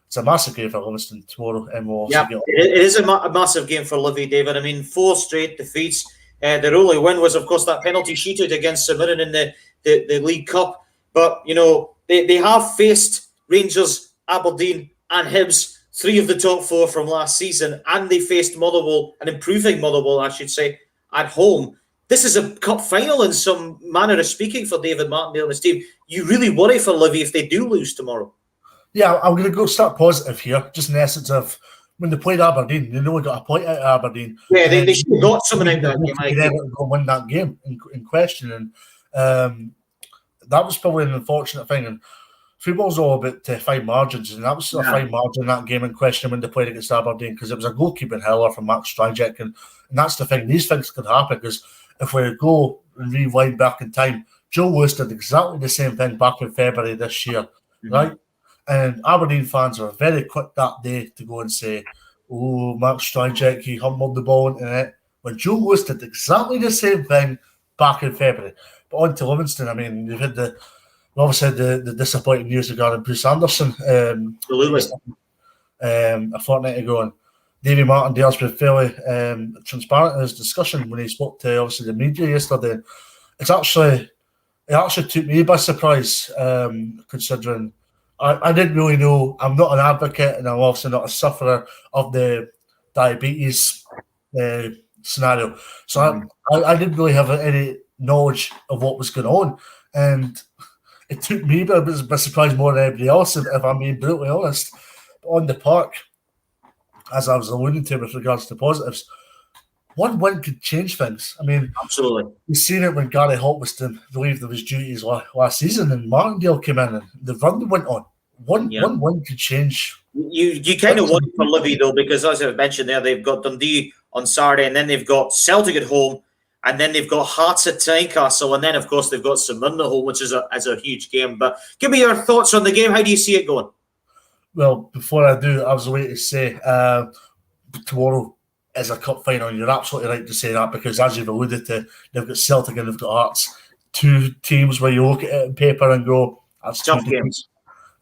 it's a massive game for Livingston tomorrow. And we'll it is a massive game for Livy, David. I mean, 4 straight defeats. Their only win was, of course, that penalty shootout against St Mirren in the League Cup. But, you know, they have faced Rangers, Aberdeen and Hibs, 3 of the top 4 from last season, and they faced Motherwell, an improving Motherwell, I should say, at home. This is a cup final in some manner of speaking for David Martindale and his team. You really worry for Livy if they do lose tomorrow. Yeah, I'm going to go start positive here, just in the essence of when they played Aberdeen, they only got a point out of Aberdeen. Yeah, they should have got something out of that game. They were able to go win that game in question. And that was probably an unfortunate thing. And football's all about fine margins, and that was a fine margin in that game in question when they played against Aberdeen, because it was a goalkeeping howler from Max Stryjek, and that's the thing. These things could happen, because if we go and rewind back in time, Joe Lewis did exactly the same thing back in February this year, right? And Aberdeen fans were very quick that day to go and say, oh, Max Stryjek, he humbled the ball into it. When Joe Lewis did exactly the same thing back in February. But on to Livingston, I mean, you've had obviously the disappointing news regarding Bruce Anderson. Absolutely. A fortnight ago, and Davy Martindale's been fairly transparent in his discussion when he spoke to obviously the media yesterday. It actually took me by surprise, considering I didn't really know. I'm not an advocate, and I'm obviously not a sufferer of the diabetes scenario. So I didn't really have any knowledge of what was going on, and it took me by surprise more than anybody else, if I'm being brutally honest. But on the park, as I was alluding to with regards to positives, one win could change things. I mean, absolutely. We've seen it when Gary Holtweston relieved of his duties last season, and Martindale came in, and the run went on. One win could change. You kind of worry for Livy, though, because as I mentioned there, they've got Dundee on Saturday, and then they've got Celtic at home, and then they've got Hearts at Tynecastle, and then, of course, they've got St Mirren at home, which is a huge game. But give me your thoughts on the game. How do you see it going? Well, before I do, I was waiting to say tomorrow is a cup final, and you're absolutely right to say that, because as you've alluded to, they've got Celtic and they've got Hearts. 2 teams where you look at it on paper and go, that's tough games.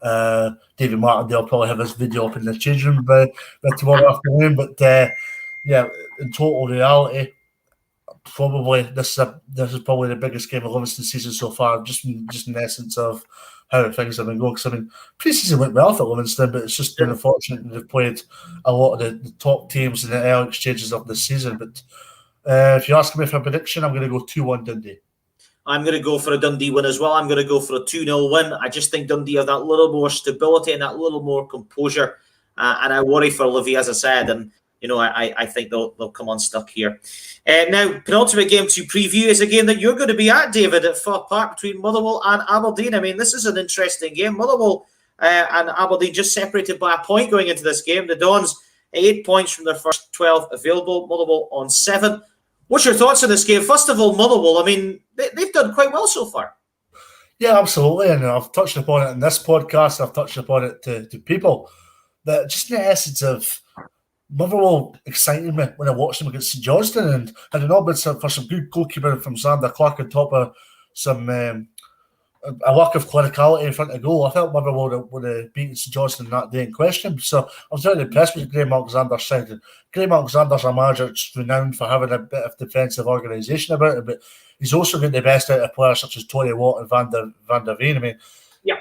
David Martindale probably have his video up in the changing room by tomorrow afternoon, but in total reality, probably this is probably the biggest game of Livingston season so far, just in the essence of how things have been going. Because I mean, pre-season went well for Livingston, but it's just been unfortunate that they've played a lot of the top teams in the early stages of the season. But if you're asking me for a prediction, I'm going to go 2-1 Dundee. I'm going to go for a Dundee win as well. I'm going to go for a 2-0 win. I just think Dundee have that little more stability and that little more composure. And I worry for Livy, as I said. And, you know, I think they'll come unstuck here. Now, penultimate game to preview is a game that you're going to be at, David, at Fir Park between Motherwell and Aberdeen. I mean, this is an interesting game. Motherwell and Aberdeen just separated by a point going into this game. The Dons, 8 points from their first 12 available. Motherwell on 7. What's your thoughts on this game? First of all, Motherwell, I mean, they've done quite well so far. Yeah, absolutely. And I've touched upon it in this podcast. I've touched upon it to people. that just in the essence of Motherwell excited me when I watched them against St Johnstone, and I don't know, but for some good goalkeeping from Xander Clark on top of some a lack of clinicality in front of goal, I felt Motherwell would have beaten St Johnstone that day in question. So I was very impressed with Graham Alexander's side. And Graham Alexander's a manager that's renowned for having a bit of defensive organisation about it, but he's also got the best out of players such as Tony Watt and Van der Veen. I mean,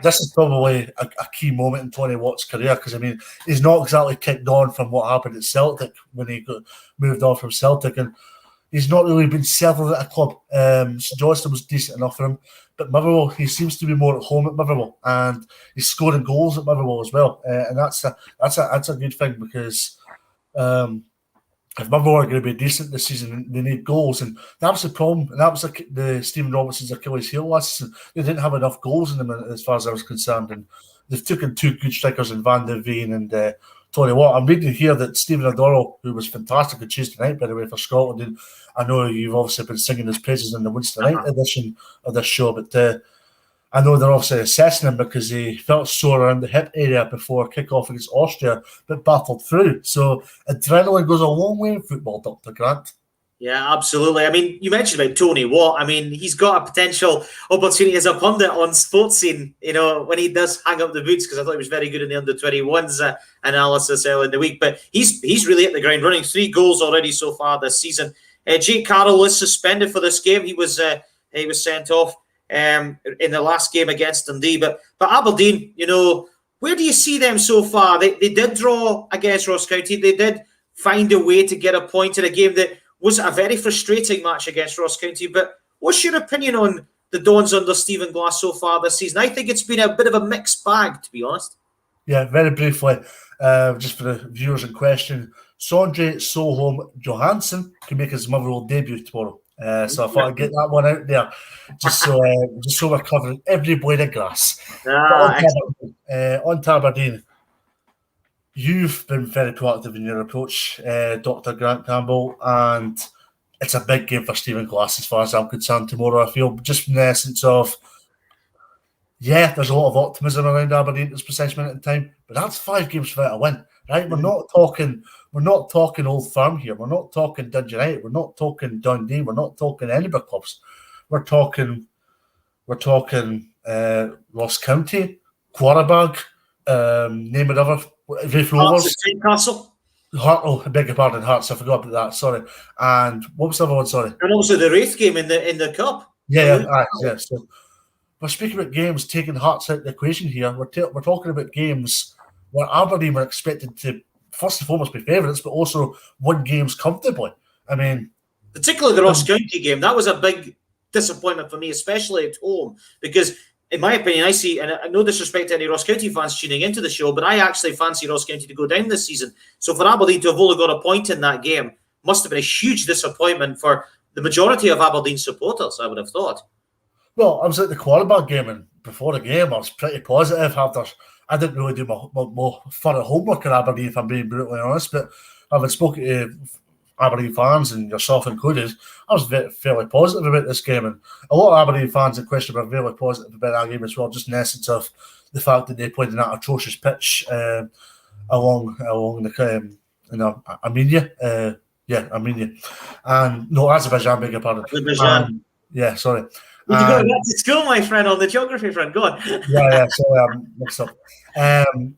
this is probably a key moment in Tony Watt's career, because I mean, he's not exactly kicked on from what happened at Celtic when he moved on from Celtic, and he's not really been settled at a club. St Johnstone was decent enough for him, but Motherwell, he seems to be more at home at Motherwell, and he's scoring goals at Motherwell as well, and that's a good thing, because if Motherwell are going to be decent this season, they need goals, and that was the problem. And that was the Stephen Robinson's Achilles heel last season. They didn't have enough goals in them, as far as I was concerned, and they've taken two good strikers in Van der Veen and Tony Watt. I'm reading here that Stephen O'Donnell, who was fantastic on Tuesday night, by the way, for Scotland, and I know you've obviously been singing his praises in the Wednesday night edition of this show, but I know they're obviously assessing him because he felt sore around the hip area before kick-off against Austria, but battled through. So adrenaline goes a long way in football, Dr. Grant. Yeah, absolutely. I mean, you mentioned about Tony Watt. I mean, he's got a potential opportunity as a pundit on Sports Scene, you know, when he does hang up the boots, because I thought he was very good in the under-21s analysis earlier in the week. But he's really hit the ground running. 3 goals already so far this season. Jake Carroll is suspended for this game. He was sent off in the last game against Dundee. But Aberdeen, you know, where do you see them so far? They did draw against Ross County. They did find a way to get a point in a game that was a very frustrating match against Ross County. But what's your opinion on the Dons under Stephen Glass so far this season? I think it's been a bit of a mixed bag, to be honest. Yeah, very briefly, just for the viewers in question, Sondre Soholm Johansson can make his Motherwell debut tomorrow. So I thought I'd get that one out there, just so we're covering every blade of grass. On to Aberdeen. You've been very proactive in your approach, Dr. Grant Campbell, and it's a big game for Stephen Glass as far as I'm concerned tomorrow. I feel just from the essence of, there's a lot of optimism around Aberdeen at this precise minute in time, but that's 5 games without a win, right? We're not talking Old Firm here. We're not talking Dundee United. We're not talking Dundee. We're not talking any big clubs. We're talking Ross County, Quarterback, name another. Rafe Rovers. I beg your pardon, Hearts. I forgot about that. Sorry. And what was the other one? Sorry. And also the Wraith game in the cup. Yeah. So we're speaking about games taking Hearts out of the equation here. We're talking about games where Aberdeen were expected to first and foremost be favourites, but also win games comfortably. I mean, particularly the Ross County game. That was a big disappointment for me, especially at home, because in my opinion, I see, and no disrespect to any Ross County fans tuning into the show, but I actually fancy Ross County to go down this season. So for Aberdeen to have only got a point in that game must have been a huge disappointment for the majority of Aberdeen supporters, I would have thought. Well, I was at the Quarterback game, and before the game, I was pretty positive. I didn't really do my thorough homework in Aberdeen, if I'm being brutally honest, but having spoken to Aberdeen fans, and yourself included, I was fairly positive about this game, and a lot of Aberdeen fans in question were really positive about that game as well, just in essence of the fact that they played in that atrocious pitch along the Armenia, Armenia, and no, Azerbaijan, beg your pardon. Azerbaijan. Sorry. You go back to school, my friend, on the geography front. Go on. Sorry, I'm mixed up. And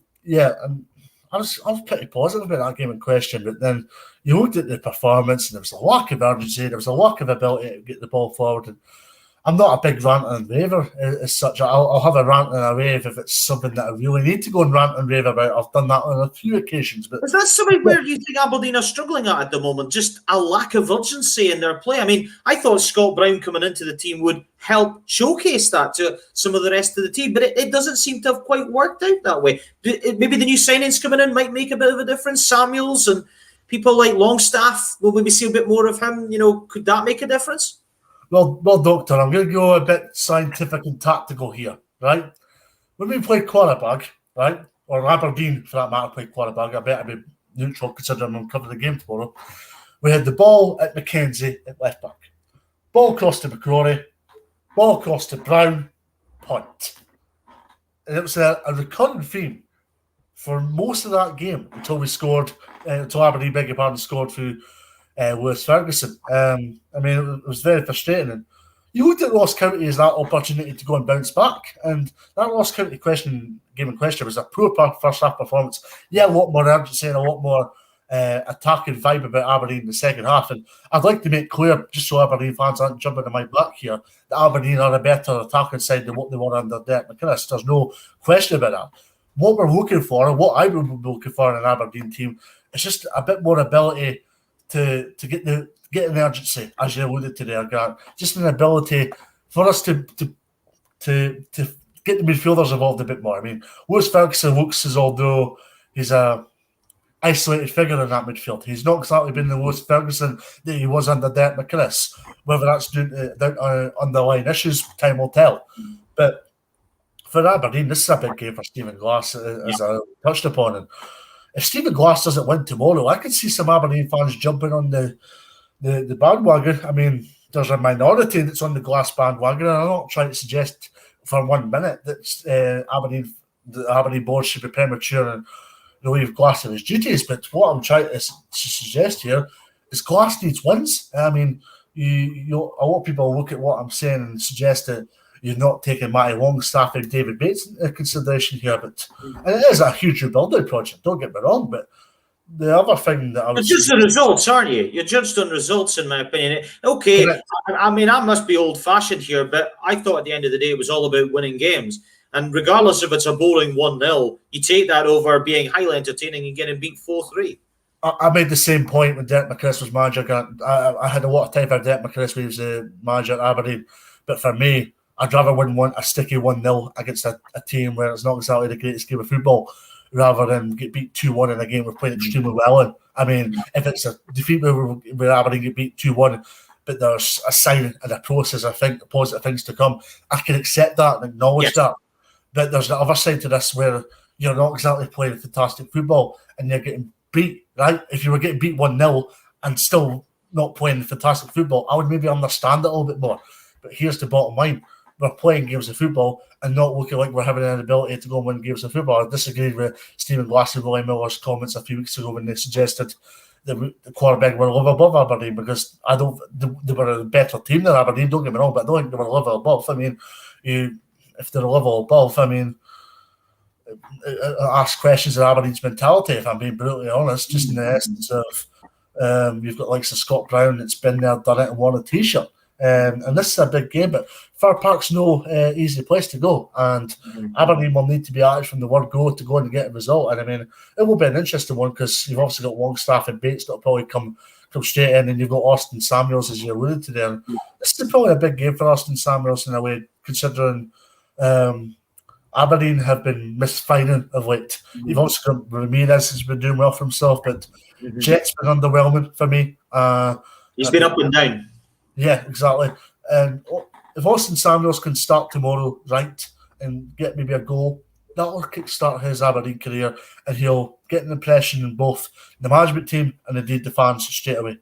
I was pretty positive about that game in question, but then you looked at the performance, and there was a lack of urgency, there was a lack of ability to get the ball forward. And I'm not a big ranter and raver as such. I'll have a rant and a rave if it's something that I really need to go and rant and rave about. I've done that on a few occasions. But is that something where you think Aberdeen are struggling at the moment? Just a lack of urgency in their play? I mean, I thought Scott Brown coming into the team would help showcase that to some of the rest of the team, but it doesn't seem to have quite worked out that way. Maybe the new signings coming in might make a bit of a difference. Samuels and people like Longstaff, will we see a bit more of him? You know, could that make a difference? Well, Doctor, I'm going to go a bit scientific and tactical here, right? When we play Quarterback, right, or Aberdeen, for that matter, play Quarterback, I better be neutral considering I'm covering the game tomorrow. We had the ball at McKenzie at left back. Ball across to McCrory. Ball across to Brown. Point. And it was a recurrent theme for most of that game until until Aberdeen, beg your pardon, scored through Lewis Ferguson. I mean, it was very frustrating. And you looked at Ross County as that opportunity to go and bounce back, and that Ross County game in question was a poor first half performance. Yeah, a lot more urgency and a lot more attacking vibe about Aberdeen in the second half. And I'd like to make clear, just so Aberdeen fans aren't jumping in my back here, that Aberdeen are a better attacking side than what they were under Derek McInnes. There's no question about that. What we're looking for, and what I would be looking for in an Aberdeen team, is just a bit more ability to get an urgency, as you alluded to there, Grant. Just an ability for us to get the midfielders involved a bit more. I mean, Lewis Ferguson looks as although he's a isolated figure in that midfield. He's not exactly been the Lewis Ferguson that he was under Derek McInnes. Whether that's down to underlying issues, time will tell. But for Aberdeen, this is a big game for Stephen Glass, as I touched upon. And if Stephen Glass doesn't win tomorrow, I could see some Aberdeen fans jumping on the bandwagon. I mean, there's a minority that's on the Glass bandwagon, and I'm not trying to suggest for 1 minute that the Aberdeen board should be premature and relieve Glass of his duties. But what I'm trying to suggest here is Glass needs wins. I mean, a lot of people look at what I'm saying and suggest that you're not taking Matty Longstaff and David Bates into consideration here, but and it is a huge rebuilding project, don't get me wrong, but the other thing that I was... You're judged on results, aren't you? You're judged on results, in my opinion. Okay, I mean, I must be old-fashioned here, but I thought at the end of the day it was all about winning games. And regardless if it's a boring 1-0, you take that over being highly entertaining and getting beat 4-3. I made the same point when Derek McInnes was manager. I had a lot of time for Derek McInnes when he was the manager at Aberdeen, but for me, I'd rather win a sticky 1-0 against a team where it's not exactly the greatest game of football, rather than get beat 2-1 in a game we're playing extremely well in. I mean, if it's a defeat where Aberdeen get beat 2-1, but there's a sign and a process, I think, positive things to come, I can accept that and acknowledge that. But there's the other side to this where you're not exactly playing fantastic football and you're getting beat, right? If you were getting beat 1-0 and still not playing fantastic football, I would maybe understand it a little bit more. But here's the bottom line. We're playing games of football and not looking like we're having an ability to go and win games of football. I disagreed with Stephen Glass and Willie Miller's comments a few weeks ago when they suggested that the Quarterback were a level above Aberdeen, because they were a better team than Aberdeen, don't get me wrong, but I don't think they were a level above. I mean, if they're a level above, I mean, I ask questions of Aberdeen's mentality, if I'm being brutally honest, just in the essence of you've got like Scott Brown that's been there, done it, and won a T-shirt. And this is a big game, but Fir Park's no easy place to go, and Aberdeen will need to be at it from the word go to go and get a result. And I mean, it will be an interesting one because you've also got Longstaff and Bates that'll probably come straight in, and you've got Austin Samuels, as you alluded to there. This is probably a big game for Austin Samuels in a way, considering Aberdeen have been misfiring of late. You've also got Ramirez has been doing well for himself, but Jet's been underwhelming for me. He's been up and down. Yeah, exactly. And if Austin Samuels can start tomorrow right and get maybe a goal, that'll kickstart his Aberdeen career, and he'll get an impression in both the management team and indeed the fans straight away.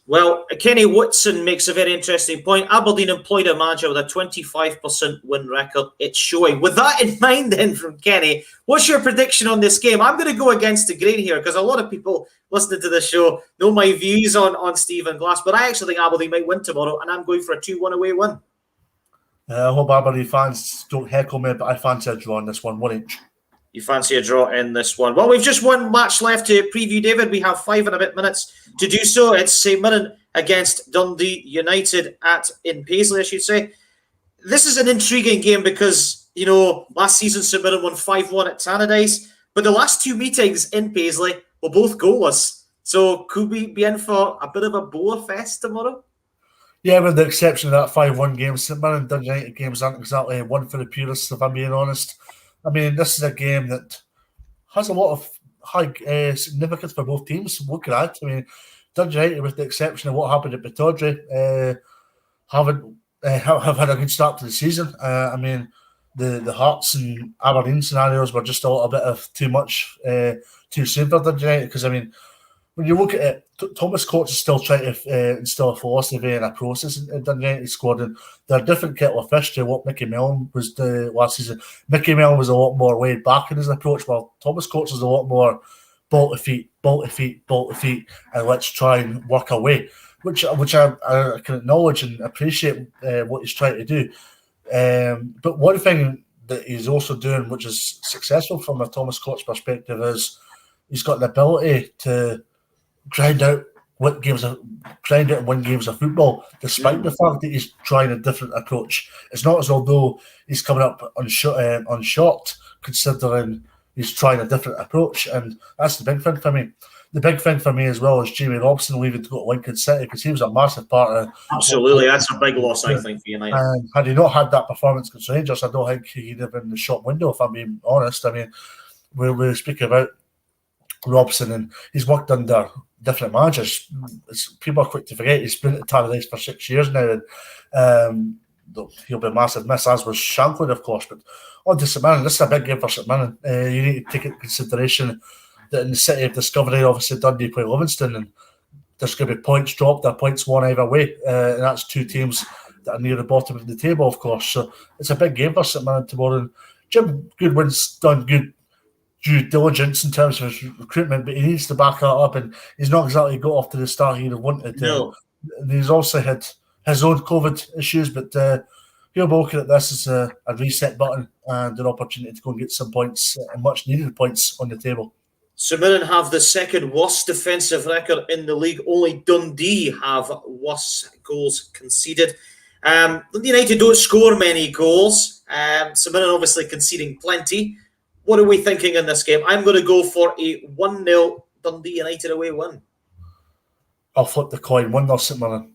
Well, Kenny Woodson makes a very interesting point. Aberdeen employed a manager with a 25% win record. It's showing. With that in mind then from Kenny, what's your prediction on this game? I'm going to go against the grain here because a lot of people listening to this show know my views on Stephen Glass, but I actually think Aberdeen might win tomorrow, and I'm going for a 2-1 away win. I hope Aberdeen fans don't heckle me, but I fancy a draw on this one each. You fancy a draw in this one? Well, we've just one match left to preview, David. We have 5 and a bit minutes to do so. It's St Mirren against Dundee United in Paisley, I should say. This is an intriguing game because, you know, last season St Mirren won 5-1 at Tannadice, but the last 2 meetings in Paisley were both goalless. So could we be in for a bit of a bowler fest tomorrow? Yeah, with the exception of that 5-1 game, St Mirren Dundee United games aren't exactly one for the purists, if I'm being honest. I mean, this is a game that has a lot of high significance for both teams. Looking at, I mean, Dundee United, with the exception of what happened at Pittodrie, have had a good start to the season. I mean, the Hearts and Aberdeen scenarios were just a little bit of too much too soon for Dundee United, because I mean, when you look at it, Thomas Coates is still trying to instill a philosophy and a process in the United squad, and they're a different kettle of fish to what Mickey Mellon was last season. Mickey Mellon was a lot more laid back in his approach, while Thomas Coates is a lot more ball to feet, and let's try and work away, which I can acknowledge and appreciate what he's trying to do. But one thing that he's also doing, which is successful from a Thomas Coates perspective, is he's got the ability to grind out and win games of football, despite the fact that he's trying a different approach. It's not as though he's coming up unshot, considering he's trying a different approach, and that's the big thing for me. The big thing for me as well is Jamie Robson leaving to go to Lincoln City, because he was a massive part of. Absolutely, that's a big loss, I think, for United. And had he not had that performance against Rangers, I don't think he'd have been in the shop window, if I'm being honest. I mean, we're speaking about Robson, and he's worked under different managers. People are quick to forget he's been at Tannadice for 6 years now, and he'll be a massive miss, as was Shankland, of course. But on to St Mirren, this is a big game for St Mirren. You need to take into consideration that in the city of discovery, obviously Dundee play Livingston, and there's going to be points dropped or points won either way, and that's two teams that are near the bottom of the table, of course. So it's a big game for St Mirren tomorrow. And Jim Goodwin's done good due diligence in terms of his recruitment, but he needs to back that up, and he's not exactly got off to the start he'd have wanted to. No. And he's also had his own COVID issues, but he'll be looking at this as a reset button and an opportunity to go and get some points, and much needed points, on the table. St Mirren have the second worst defensive record in the league. Only Dundee have worse goals conceded. United don't score many goals. St Mirren obviously conceding plenty. What are we thinking in this game? I'm going to go for a 1-0 Dundee United away win. I'll flip the coin. 1-0 St Mirren.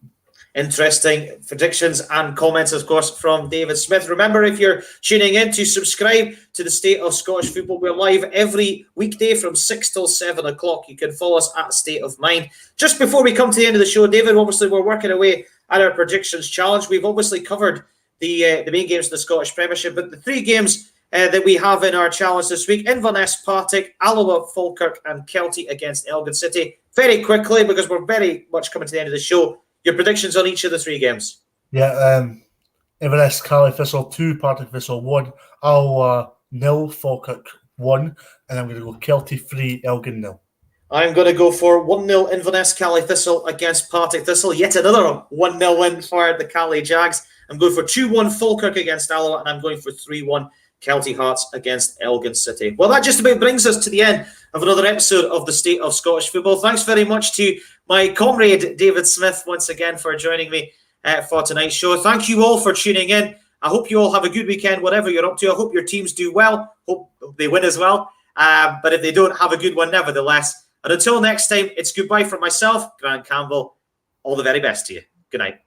Interesting predictions and comments, of course, from David Smith. Remember, if you're tuning in, to subscribe to the State of Scottish Football. We're live every weekday from 6 till 7 o'clock. You can follow us at State of Mind. Just before we come to the end of the show, David, obviously we're working away at our predictions challenge. We've obviously covered the main games of the Scottish Premiership, but the three games that we have in our challenge this week: Inverness, Partick, Alloa, Falkirk, and Kelty against Elgin City. Very quickly, because we're very much coming to the end of the show, your predictions on each of the three games. Yeah, Inverness, Cali Thistle 2, Partick Thistle 1, Alloa 0, Falkirk 1, and I'm going to go Kelty 3, Elgin 0. I'm going to go for 1-0 Inverness, Cali Thistle against Partick Thistle. Yet another 1-0 win for the Cali Jags. I'm going for 2-1 Falkirk against Alloa, and I'm going for 3-1 Kelty Hearts against Elgin City. Well, that just about brings us to the end of another episode of the State of Scottish Football. Thanks very much to my comrade David Smith once again for joining me for tonight's show. Thank you all for tuning in. I hope you all have a good weekend, whatever you're up to. I hope your teams do well. Hope they win as well. But if they don't, have a good one nevertheless. And until next time, it's goodbye from myself, Grant Campbell. All the very best to you. Good night.